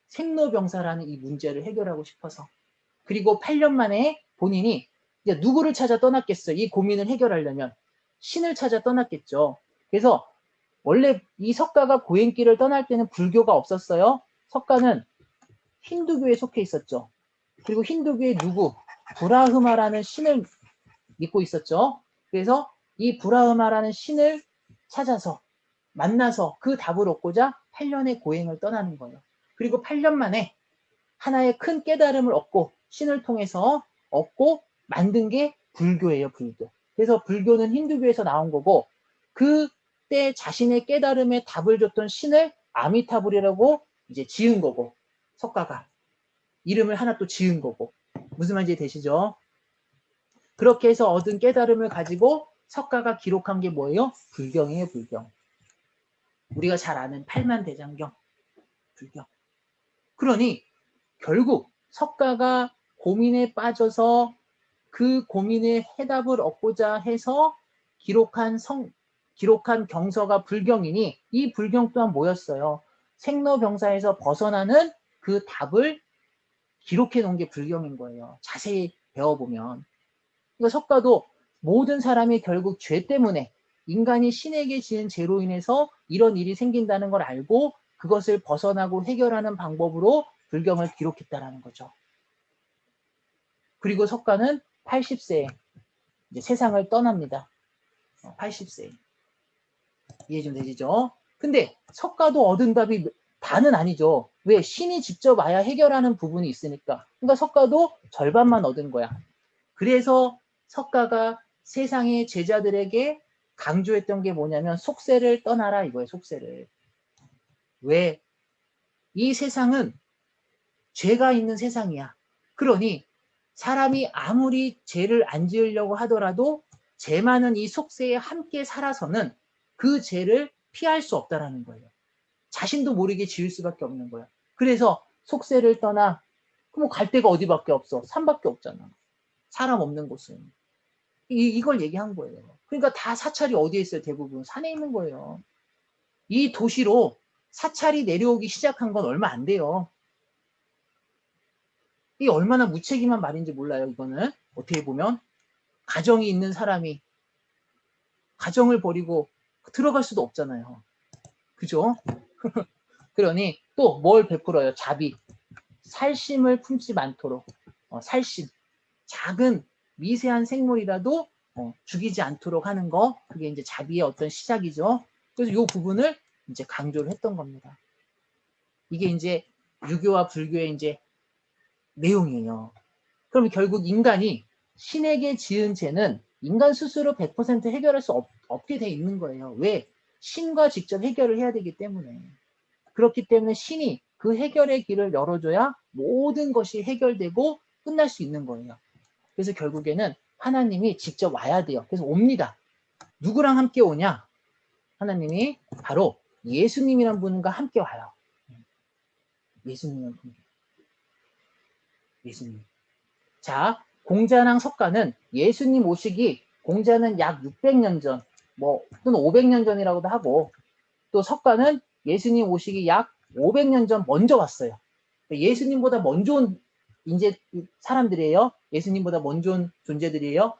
생로병사라는 이 문제를 해결하고 싶어서. 그리고 8년 만에 본인이 이제 누구를 찾아 떠났겠어요? 이 고민을 해결하려면 신을 찾아 떠났겠죠. 그래서 원래 이 석가가 고행길을 떠날 때는 불교가 없었어요. 석가는 힌두교에 속해 있었죠. 그리고 힌두교의 누구? 브라흐마라는 신을 믿고 있었죠. 그래서 이 브라흐마라는 신을 찾아서 만나서 그 답을 얻고자 8년의 고행을 떠나는 거예요. 그리고 8년 만에 하나의 큰 깨달음을 얻고 신을 통해서 얻고 만든 게 불교예요, 불교. 그래서 불교는 힌두교에서 나온 거고 그때 자신의 깨달음에 답을 줬던 신을 아미타불이라고 이제 지은 거고 석가가 이름을 하나 또 지은 거고 무슨 말인지 되시죠? 그렇게 해서 얻은 깨달음을 가지고 석가가 기록한 게 뭐예요? 불경이에요, 불경. 우리가 잘 아는 팔만대장경, 불경. 그러니 결국 석가가 고민에 빠져서 그 고민의 해답을 얻고자 해서 기록한 경서가 불경이니 이 불경 또한 뭐였어요? 생로병사에서 벗어나는 그 답을 기록해 놓은 게 불경인 거예요. 자세히 배워보면. 그러니까 석가도 모든 사람이 결국 죄 때문에 인간이 신에게 지은 죄로 인해서 이런 일이 생긴다는 걸 알고 그것을 벗어나고 해결하는 방법으로 불경을 기록했다라는 거죠. 그리고 석가는 80세에 이제 세상을 떠납니다. 80세. 이해 좀 되시죠? 근데 석가도 얻은 답이 다는 아니죠. 왜? 신이 직접 와야 해결하는 부분이 있으니까. 그러니까 석가도 절반만 얻은 거야. 그래서 석가가 세상의 제자들에게 강조했던 게 뭐냐면 속세를 떠나라 이거예요. 속세를. 왜? 이 세상은 죄가 있는 세상이야. 그러니 사람이 아무리 죄를 안 지으려고 하더라도 죄 많은 이 속세에 함께 살아서는 그 죄를 피할 수 없다라는 거예요. 자신도 모르게 지을 수밖에 없는 거야. 그래서 속세를 떠나 그럼 갈 데가 어디밖에 없어? 산밖에 없잖아. 사람 없는 곳은. 이걸 얘기한 거예요. 그러니까 다 사찰이 어디에 있어요? 대부분 산에 있는 거예요. 이 도시로 사찰이 내려오기 시작한 건 얼마 안 돼요. 이게 얼마나 무책임한 말인지 몰라요. 이거는 어떻게 보면 가정이 있는 사람이 가정을 버리고 들어갈 수도 없잖아요. 그죠? 그러니 또 뭘 베풀어요? 자비. 살심을 품지 않도록. 살심. 작은 미세한 생물이라도 죽이지 않도록 하는 거. 그게 이제 자비의 어떤 시작이죠. 그래서 이 부분을 이제 강조를 했던 겁니다. 이게 이제 유교와 불교의 이제 내용이에요. 그럼 결국 인간이 신에게 지은 죄는 인간 스스로 100% 해결할 수 없게 돼 있는 거예요. 왜? 신과 직접 해결을 해야 되기 때문에. 그렇기 때문에 신이 그 해결의 길을 열어줘야 모든 것이 해결되고 끝날 수 있는 거예요. 그래서 결국에는 하나님이 직접 와야 돼요. 그래서 옵니다. 누구랑 함께 오냐? 하나님이 바로 예수님이란 분과 함께 와요. 예수님이란 분. 예수님. 자, 공자랑 석가는 예수님 오시기 공자는 약 600년 전, 뭐 또는 500년 전이라고도 하고, 또 석가는 예수님 오시기 약 500년 전 먼저 왔어요. 예수님보다 먼저 온 이제 사람들이에요. 예수님보다 먼저 온 존재들이에요.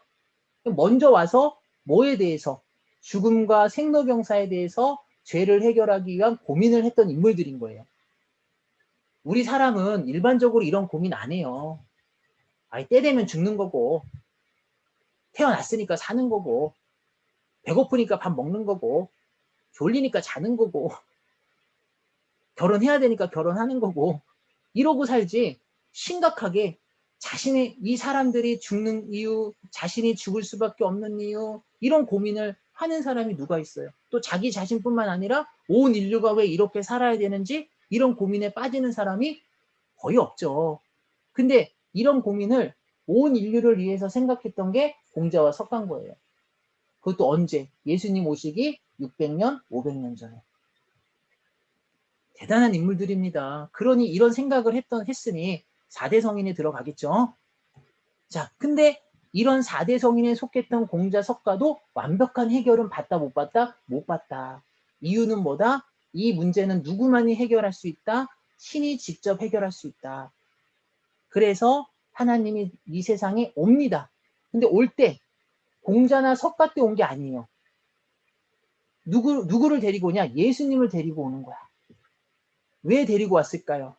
먼저 와서 뭐에 대해서, 죽음과 생로병사에 대해서 죄를 해결하기 위한 고민을 했던 인물들인 거예요. 우리 사람은 일반적으로 이런 고민 안 해요. 아니, 때 되면 죽는 거고, 태어났으니까 사는 거고, 배고프니까 밥 먹는 거고, 졸리니까 자는 거고, 결혼해야 되니까 결혼하는 거고, 이러고 살지, 심각하게 자신의, 이 사람들이 죽는 이유, 자신이 죽을 수밖에 없는 이유, 이런 고민을 하는 사람이 누가 있어요? 또 자기 자신뿐만 아니라 온 인류가 왜 이렇게 살아야 되는지 이런 고민에 빠지는 사람이 거의 없죠. 근데 이런 고민을 온 인류를 위해서 생각했던 게 공자와 석가인 거예요. 그것도 언제? 예수님 오시기 600년, 500년 전에. 대단한 인물들입니다. 그러니 이런 생각을 했으니 4대 성인에 들어가겠죠. 자, 근데 이런 4대 성인에 속했던 공자, 석가도 완벽한 해결은 봤다, 못 봤다? 못 봤다. 이유는 뭐다? 이 문제는 누구만이 해결할 수 있다? 신이 직접 해결할 수 있다. 그래서 하나님이 이 세상에 옵니다. 근데 올 때 공자나 석가 때 온 게 아니에요. 누구를 데리고 오냐? 예수님을 데리고 오는 거야. 왜 데리고 왔을까요?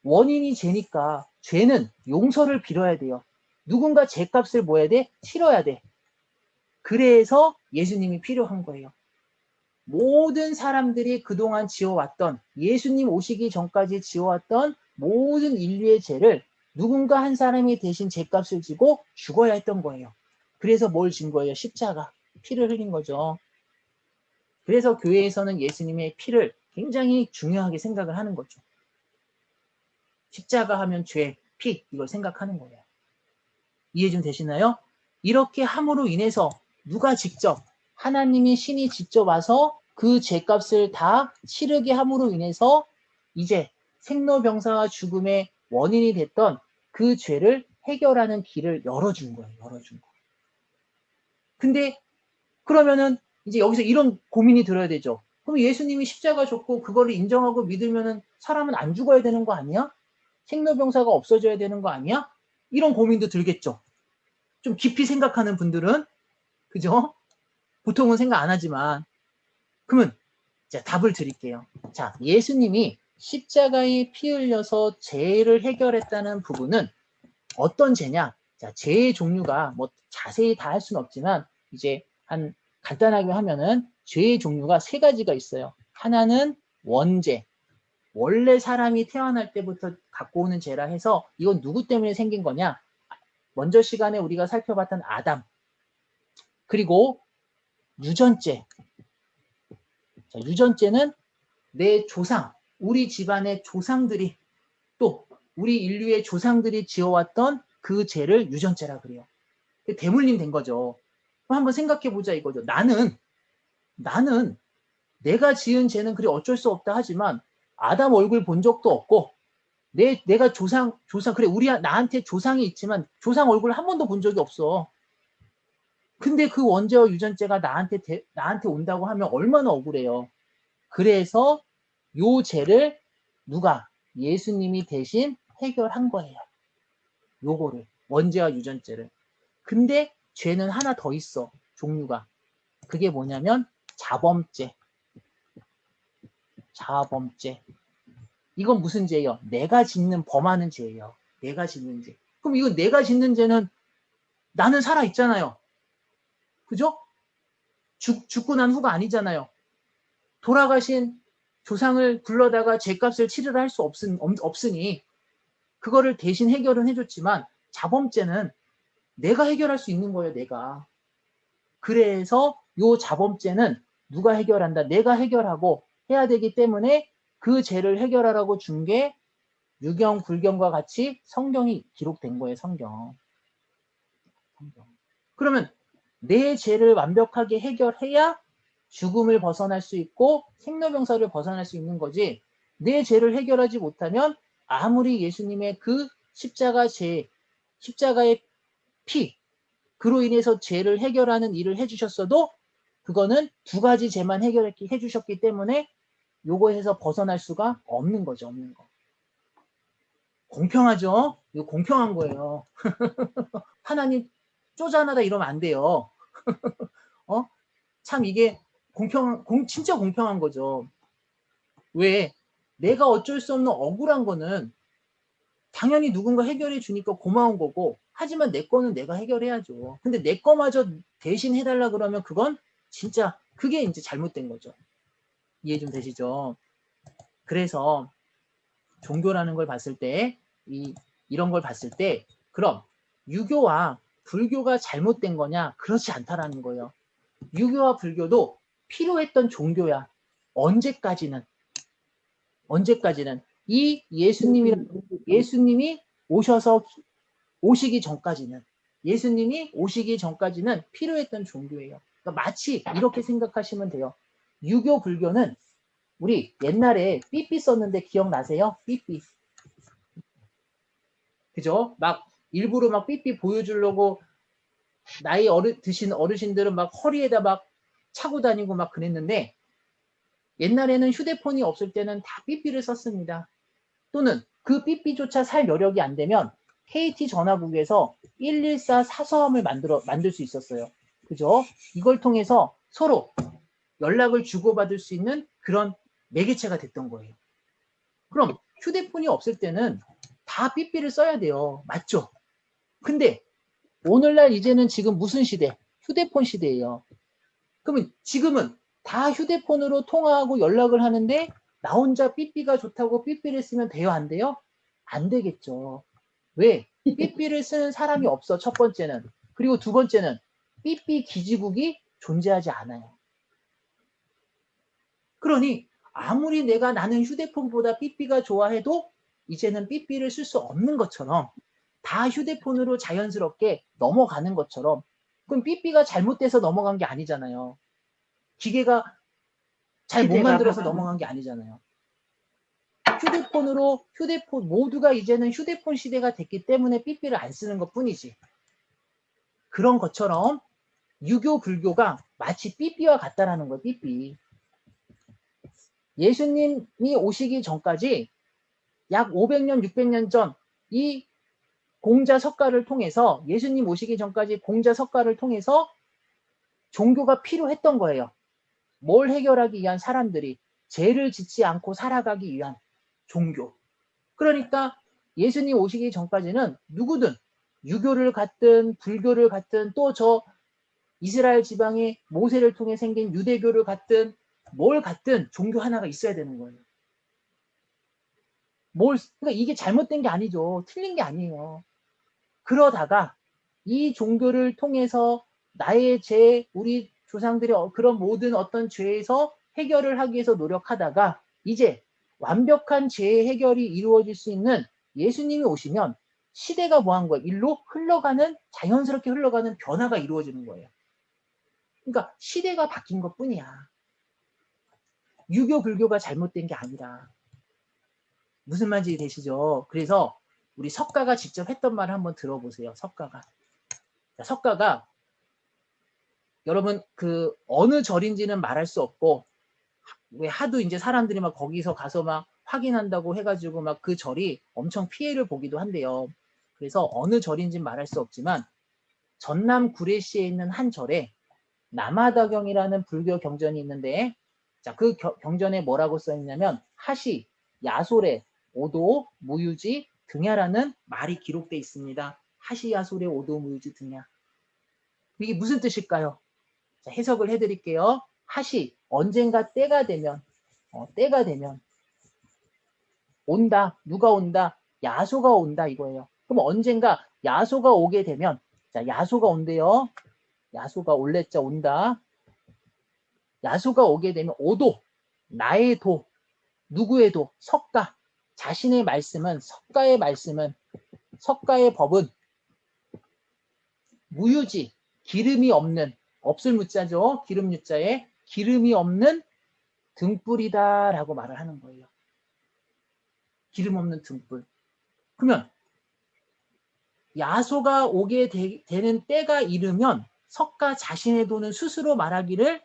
원인이 죄니까 죄는 용서를 빌어야 돼요. 누군가 죄값을 뭐 해야 돼? 치러야 돼. 그래서 예수님이 필요한 거예요. 모든 사람들이 그동안 지어왔던, 예수님 오시기 전까지 지어왔던 모든 인류의 죄를 누군가 한 사람이 대신 죄값을 지고 죽어야 했던 거예요. 그래서 뭘 진 거예요? 십자가. 피를 흘린 거죠. 그래서 교회에서는 예수님의 피를 굉장히 중요하게 생각을 하는 거죠. 십자가 하면 죄, 피, 이걸 생각하는 거예요. 이해 좀 되시나요? 이렇게 함으로 인해서 누가 직접, 하나님이 신이 직접 와서 그 죄값을 다 치르게 함으로 인해서 이제 생로병사와 죽음의 원인이 됐던 그 죄를 해결하는 길을 열어준 거예요. 열어준 거. 근데 그러면은 이제 여기서 이런 고민이 들어야 되죠. 그럼 예수님이 십자가 졌고 그거를 인정하고 믿으면은 사람은 안 죽어야 되는 거 아니야? 생로병사가 없어져야 되는 거 아니야? 이런 고민도 들겠죠. 좀 깊이 생각하는 분들은, 그죠? 보통은 생각 안 하지만. 그러면 자, 답을 드릴게요. 자, 예수님이 십자가에 피 흘려서 죄를 해결했다는 부분은 어떤 죄냐? 자, 죄의 종류가 뭐 자세히 다 할 수는 없지만 이제 한 간단하게 하면은 죄의 종류가 3가지가 있어요. 하나는 원죄. 원래 사람이 태어날 때부터 갖고 오는 죄라 해서 이건 누구 때문에 생긴 거냐? 먼저 시간에 우리가 살펴봤던 아담. 그리고 유전죄. 자, 유전죄는 내 조상, 우리 집안의 조상들이, 또 우리 인류의 조상들이 지어왔던 그 죄를 유전죄라 그래요. 대물림 된 거죠. 그럼 한번 생각해 보자 이거죠. 나는 내가 지은 죄는 그리 어쩔 수 없다 하지만 아담 얼굴 본 적도 없고 내가 조상 그래 나한테 조상이 있지만 조상 얼굴 한 번도 본 적이 없어. 근데 그 원죄와 유전죄가 나한테 온다고 하면 얼마나 억울해요. 그래서 요 죄를 누가? 예수님이 대신 해결한 거예요. 요거를, 원죄와 유전죄를. 근데 죄는 하나 더 있어, 종류가. 그게 뭐냐면 자범죄. 자범죄. 이건 무슨 죄예요? 내가 짓는, 범하는 죄예요. 내가 짓는 죄. 그럼 이건 내가 짓는 죄는 나는 살아있잖아요. 그죠? 죽고 난 후가 아니잖아요. 돌아가신 조상을 불러다가 죄값을 치르라 할 수 없으니 그거를 대신 해결은 해줬지만 자범죄는 내가 해결할 수 있는 거예요. 내가. 그래서 요 자범죄는 누가 해결한다? 내가 해결하고 해야 되기 때문에 그 죄를 해결하라고 준 게 유경, 불경과 같이 성경이 기록된 거예요. 성경. 그러면 내 죄를 완벽하게 해결해야 죽음을 벗어날 수 있고 생로병사를 벗어날 수 있는 거지. 내 죄를 해결하지 못하면 아무리 예수님의 그 십자가의 피, 그로 인해서 죄를 해결하는 일을 해주셨어도 그거는 두 가지 죄만 해주셨기 때문에 요거에서 벗어날 수가 없는 거죠. 없는 거. 공평하죠? 이거 공평한 거예요. 하나님 쪼잔하다 이러면 안 돼요. 참 이게 진짜 공평한 거죠. 왜? 내가 어쩔 수 없는 억울한 거는 당연히 누군가 해결해 주니까 고마운 거고, 하지만 내 거는 내가 해결해야죠. 근데 내 거마저 대신 해달라 그러면 그건 진짜 그게 이제 잘못된 거죠. 이해 좀 되시죠? 그래서 종교라는 걸 봤을 때 이런 걸 봤을 때 그럼 유교와 불교가 잘못된 거냐? 그렇지 않다라는 거예요. 유교와 불교도 필요했던 종교야. 언제까지는 이 예수님이 오시기 전까지는 필요했던 종교예요. 그러니까 마치 이렇게 생각하시면 돼요. 유교 불교는 우리 옛날에 삐삐 썼는데 기억나세요? 삐삐. 그죠? 막 일부러 막 삐삐 보여주려고 나이 드신 어르신들은 막 허리에다 막 차고 다니고 막 그랬는데, 옛날에는 휴대폰이 없을 때는 다 삐삐를 썼습니다. 또는 그 삐삐조차 살 여력이 안 되면 KT 전화국에서 114 사서함을 만들 수 있었어요. 그죠? 이걸 통해서 서로 연락을 주고받을 수 있는 그런 매개체가 됐던 거예요. 그럼 휴대폰이 없을 때는 다 삐삐를 써야 돼요. 맞죠? 근데 오늘날 이제는 지금 무슨 시대? 휴대폰 시대예요. 그러면 지금은 다 휴대폰으로 통화하고 연락을 하는데 나 혼자 삐삐가 좋다고 삐삐를 쓰면 돼요? 안 돼요? 안 되겠죠. 왜? 삐삐를 쓰는 사람이 없어, 첫 번째는. 그리고 두 번째는 삐삐 기지국이 존재하지 않아요. 그러니 아무리 나는 휴대폰보다 삐삐가 좋아해도 이제는 삐삐를 쓸 수 없는 것처럼, 다 휴대폰으로 자연스럽게 넘어가는 것처럼, 그럼 삐삐가 잘못돼서 넘어간 게 아니잖아요. 기계가 잘 못 만들어서 넘어간 게 아니잖아요. 모두가 이제는 휴대폰 시대가 됐기 때문에 삐삐를 안 쓰는 것 뿐이지. 그런 것처럼 유교, 불교가 마치 삐삐와 같다라는 거예요. 삐삐. 예수님이 오시기 전까지 약 500년, 600년 전 이 공자석가를 통해서, 예수님 오시기 전까지 공자석가를 통해서 종교가 필요했던 거예요. 뭘 해결하기 위한? 사람들이 죄를 짓지 않고 살아가기 위한 종교. 그러니까 예수님 오시기 전까지는 누구든 유교를 갖든 불교를 갖든 또 저 이스라엘 지방의 모세를 통해 생긴 유대교를 갖든 뭘 갖든 종교 하나가 있어야 되는 거예요. 그러니까 이게 잘못된 게 아니죠. 틀린 게 아니에요. 그러다가 이 종교를 통해서 나의 죄, 우리 조상들의 그런 모든 어떤 죄에서 해결을 하기 위해서 노력하다가 이제 완벽한 죄 해결이 이루어질 수 있는 예수님이 오시면 시대가 뭐한 거예요? 일로 자연스럽게 흘러가는 변화가 이루어지는 거예요. 그러니까 시대가 바뀐 것 뿐이야. 유교, 불교가 잘못된 게 아니라. 무슨 말인지 되시죠? 그래서 우리 석가가 직접 했던 말을 한번 들어보세요. 석가가 여러분 그 어느 절인지는 말할 수 없고, 왜 하도 이제 사람들이 막 거기서 가서 막 확인한다고 해가지고 막 그 절이 엄청 피해를 보기도 한대요. 그래서 어느 절인지는 말할 수 없지만 전남 구례시에 있는 한 절에 남하다경이라는 불교 경전이 있는데, 자, 그 경전에 뭐라고 써 있냐면 하시, 야솔에, 오도, 무유지, 등야라는 말이 기록되어 있습니다. 하시, 야솔에, 오도, 무유지, 등야. 이게 무슨 뜻일까요? 자, 해석을 해드릴게요. 하시, 언젠가 때가 되면 온다. 누가 온다? 야소가 온다 이거예요. 그럼 언젠가 야소가 오게 되면, 자, 야소가 온대요. 야소가 올래자 온다. 야소가 오게 되면 오도, 나의 도, 누구의 도? 석가. 자신의 말씀은, 석가의 법은 무유지, 기름이 없는, 없을 무자죠. 기름 유자에 기름이 없는 등불이다 라고 말을 하는 거예요. 기름 없는 등불. 그러면 야소가 오게 되는 때가 이르면 석가 자신의 돈은 스스로 말하기를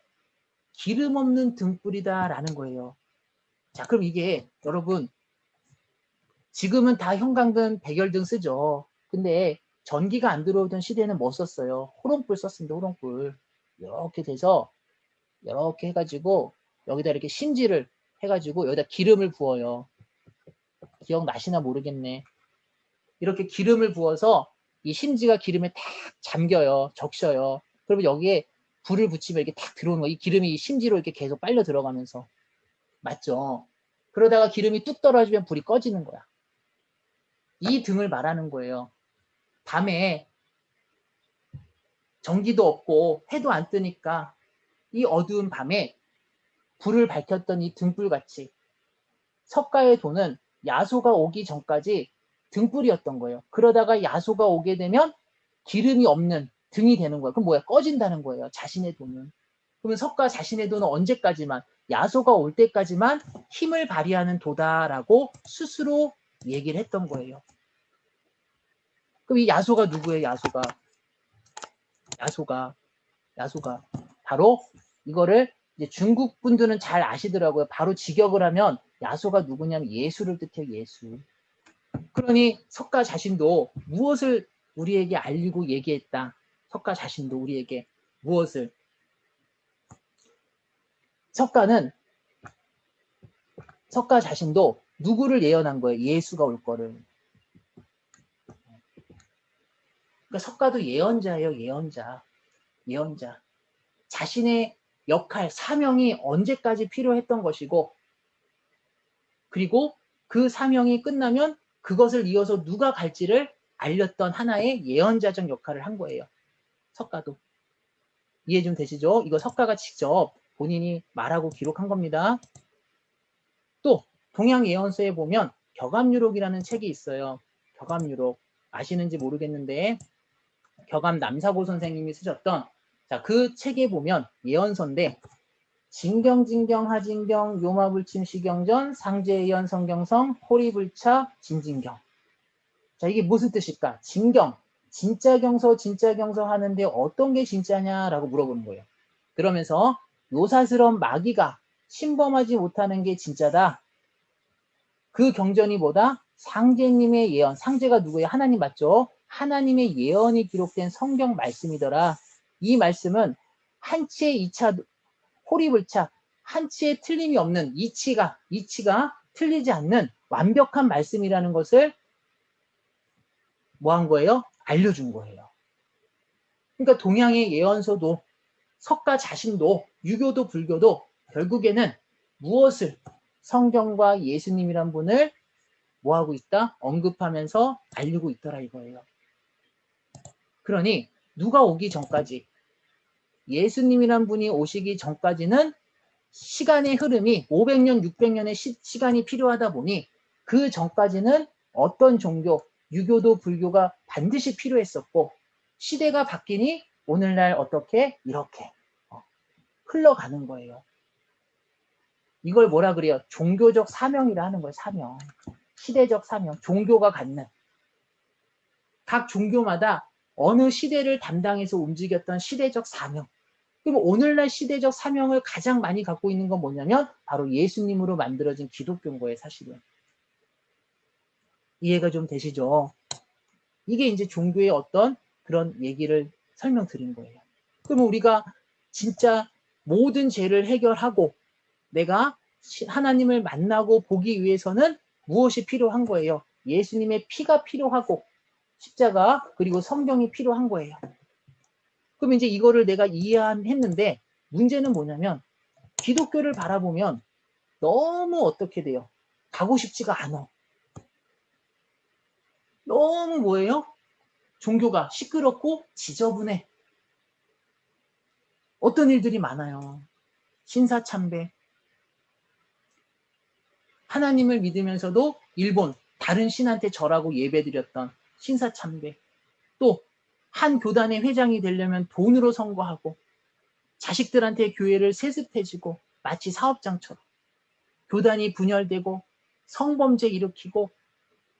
기름 없는 등불이다 라는 거예요. 자, 그럼 이게 여러분 지금은 다 형광등, 백열등 쓰죠. 근데 전기가 안 들어오던 시대는 뭐 썼어요? 호롱불 썼습니다. 호롱불. 이렇게 돼서 이렇게 해가지고 여기다 이렇게 심지를 해가지고 여기다 기름을 부어요. 기억나시나 모르겠네. 이렇게 기름을 부어서 이 심지가 기름에 탁 잠겨요. 적셔요. 그러면 여기에 불을 붙이면 이렇게 탁 들어오는 거예요. 이 기름이 이 심지로 이렇게 계속 빨려 들어가면서. 맞죠? 그러다가 기름이 뚝 떨어지면 불이 꺼지는 거야. 이 등을 말하는 거예요. 밤에 전기도 없고 해도 안 뜨니까 이 어두운 밤에 불을 밝혔던 이 등불같이 석가의 돈은 야소가 오기 전까지 등불이었던 거예요. 그러다가 야소가 오게 되면 기름이 없는 등이 되는 거예요. 그럼 뭐야? 꺼진다는 거예요. 자신의 돈은. 그러면 석가 자신의 돈은 언제까지만? 야소가 올 때까지만 힘을 발휘하는 도다라고 스스로 얘기를 했던 거예요. 그럼 이 야소가 누구예요? 야소가 바로 이거를 이제 중국 분들은 잘 아시더라고요. 바로 직역을 하면 야소가 누구냐면 예수를 뜻해요. 예수. 그러니 석가 자신도 무엇을 우리에게 알리고 얘기했다. 석가 자신도 우리에게 무엇을? 석가 자신도 누구를 예언한 거예요? 예수가 올 거를. 그러니까 석가도 예언자예요. 예언자. 자신의 역할, 사명이 언제까지 필요했던 것이고 그리고 그 사명이 끝나면 그것을 이어서 누가 갈지를 알렸던 하나의 예언자적 역할을 한 거예요. 석가도. 이해 좀 되시죠? 이거 석가가 직접 본인이 말하고 기록한 겁니다. 또 동양예언서에 보면 격암유록이라는 책이 있어요. 격암유록. 아시는지 모르겠는데 격암 남사고 선생님이 쓰셨던 그 책에 보면 예언서인데 진경, 하진경, 요마불침, 시경전, 상제예언, 성경성, 호리불차, 진진경. 자, 이게 무슨 뜻일까? 진경, 진짜 경서 하는데 어떤 게 진짜냐라고 물어보는 거예요. 그러면서 요사스러운 마귀가 침범하지 못하는 게 진짜다. 그 경전이 뭐다? 상제님의 예언. 상제가 누구예요? 하나님 맞죠? 하나님의 예언이 기록된 성경 말씀이더라. 이 말씀은 한치의 이차 호리불차, 한치의 틀림이 없는 이치가 틀리지 않는 완벽한 말씀이라는 것을 뭐 한 거예요? 알려준 거예요. 그러니까 동양의 예언서도 석가 자신도 유교도 불교도 결국에는 무엇을 성경과 예수님이란 분을 뭐 하고 있다? 언급하면서 알리고 있더라 이거예요. 그러니 누가 오기 전까지 예수님이란 분이 오시기 전까지는 시간의 흐름이 500년, 600년의 시간이 필요하다 보니 그 전까지는 어떤 종교, 유교도 불교가 반드시 필요했었고 시대가 바뀌니 오늘날 어떻게? 이렇게 흘러가는 거예요. 이걸 뭐라 그래요? 종교적 사명이라 하는 거예요. 사명. 시대적 사명. 종교가 갖는. 각 종교마다 어느 시대를 담당해서 움직였던 시대적 사명. 그리고 오늘날 시대적 사명을 가장 많이 갖고 있는 건 뭐냐면 바로 예수님으로 만들어진 기독교인 거예요. 사실은. 이해가 좀 되시죠? 이게 이제 종교의 어떤 그런 얘기를 설명드린 거예요. 그러면 우리가 진짜 모든 죄를 해결하고 내가 하나님을 만나고 보기 위해서는 무엇이 필요한 거예요? 예수님의 피가 필요하고 십자가 그리고 성경이 필요한 거예요. 그럼 이제 이거를 내가 이해했는데 문제는 뭐냐면 기독교를 바라보면 너무 어떻게 돼요? 가고 싶지가 않아. 너무 뭐예요? 종교가 시끄럽고 지저분해. 어떤 일들이 많아요. 신사참배. 하나님을 믿으면서도 일본 다른 신한테 절하고 예배드렸던 신사참배. 또 한 교단의 회장이 되려면 돈으로 선거하고 자식들한테 교회를 세습해주고 마치 사업장처럼 교단이 분열되고 성범죄 일으키고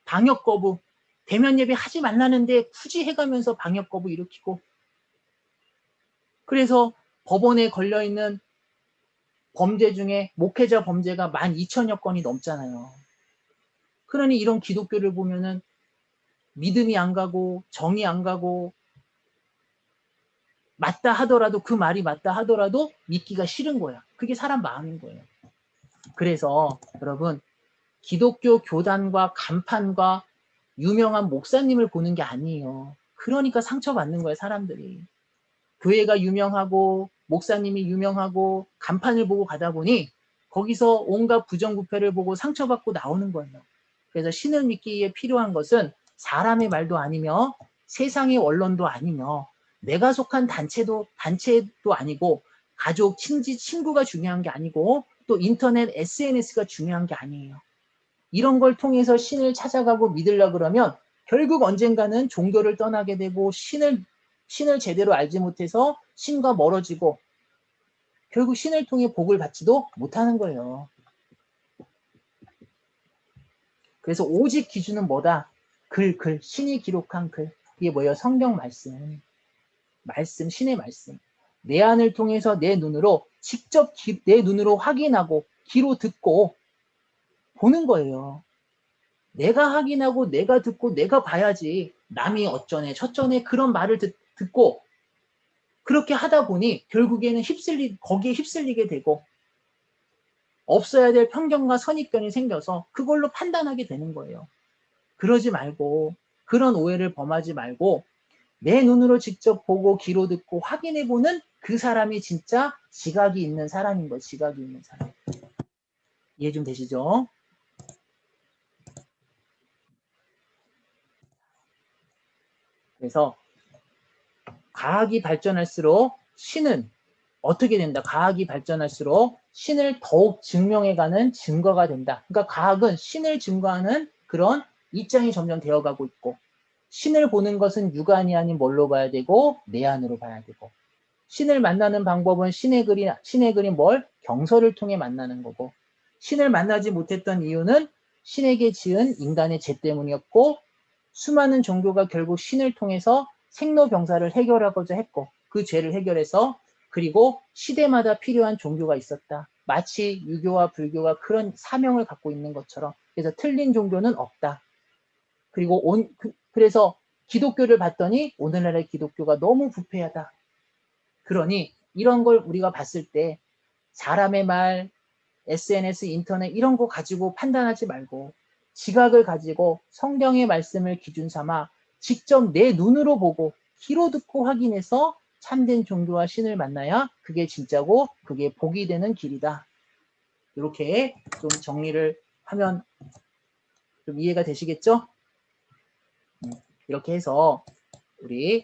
방역 거부, 대면 예배 하지 말라는데 굳이 해가면서 방역 거부 일으키고 그래서 법원에 걸려있는 범죄 중에 목회자 범죄가 12,000여 건이 넘잖아요. 그러니 이런 기독교를 보면은 믿음이 안 가고 정이 안 가고 맞다 하더라도 그 말이 맞다 하더라도 믿기가 싫은 거야. 그게 사람 마음인 거예요. 그래서 여러분 기독교 교단과 간판과 유명한 목사님을 보는 게 아니에요. 그러니까 상처받는 거예요, 사람들이. 교회가 유명하고 목사님이 유명하고 간판을 보고 가다 보니 거기서 온갖 부정부패를 보고 상처받고 나오는 거예요. 그래서 신을 믿기에 필요한 것은 사람의 말도 아니며 세상의 원론도 아니며 내가 속한 단체도 아니고 가족, 친구가 중요한 게 아니고 또 인터넷, SNS가 중요한 게 아니에요. 이런 걸 통해서 신을 찾아가고 믿으려고 그러면 결국 언젠가는 종교를 떠나게 되고 신을 제대로 알지 못해서 신과 멀어지고 결국 신을 통해 복을 받지도 못하는 거예요. 그래서 오직 기준은 뭐다? 글, 신이 기록한 글. 이게 뭐예요? 성경 말씀, 신의 말씀. 내 안을 통해서 내 눈으로 직접 내 눈으로 확인하고 귀로 듣고 보는 거예요. 내가 확인하고 내가 듣고 내가 봐야지 남이 어쩌네 저쩌네 그런 말을 듣고 그렇게 하다 보니 결국에는 거기에 휩쓸리게 되고 없어야 될 편견과 선입견이 생겨서 그걸로 판단하게 되는 거예요. 그러지 말고 그런 오해를 범하지 말고 내 눈으로 직접 보고 귀로 듣고 확인해보는 그 사람이 진짜 지각이 있는 사람인 거예요. 지각이 있는 사람. 이해 좀 되시죠? 그래서 과학이 발전할수록 신은 어떻게 된다? 과학이 발전할수록 신을 더욱 증명해가는 증거가 된다. 그러니까 과학은 신을 증거하는 그런 입장이 점점 되어가고 있고 신을 보는 것은 육안이 아닌 뭘로 봐야 되고 내 안으로 봐야 되고 신을 만나는 방법은 신의 글인 뭘? 경서를 통해 만나는 거고 신을 만나지 못했던 이유는 신에게 지은 인간의 죄 때문이었고 수많은 종교가 결국 신을 통해서 생로병사를 해결하고자 했고 그 죄를 해결해서 그리고 시대마다 필요한 종교가 있었다. 마치 유교와 불교가 그런 사명을 갖고 있는 것처럼 그래서 틀린 종교는 없다. 그리고 그래서 기독교를 봤더니 오늘날의 기독교가 너무 부패하다. 그러니 이런 걸 우리가 봤을 때 사람의 말, SNS, 인터넷 이런 거 가지고 판단하지 말고 지각을 가지고 성경의 말씀을 기준 삼아 직접 내 눈으로 보고 귀로 듣고 확인해서 참된 종교와 신을 만나야 그게 진짜고 그게 복이 되는 길이다. 이렇게 좀 정리를 하면 좀 이해가 되시겠죠? 이렇게 해서 우리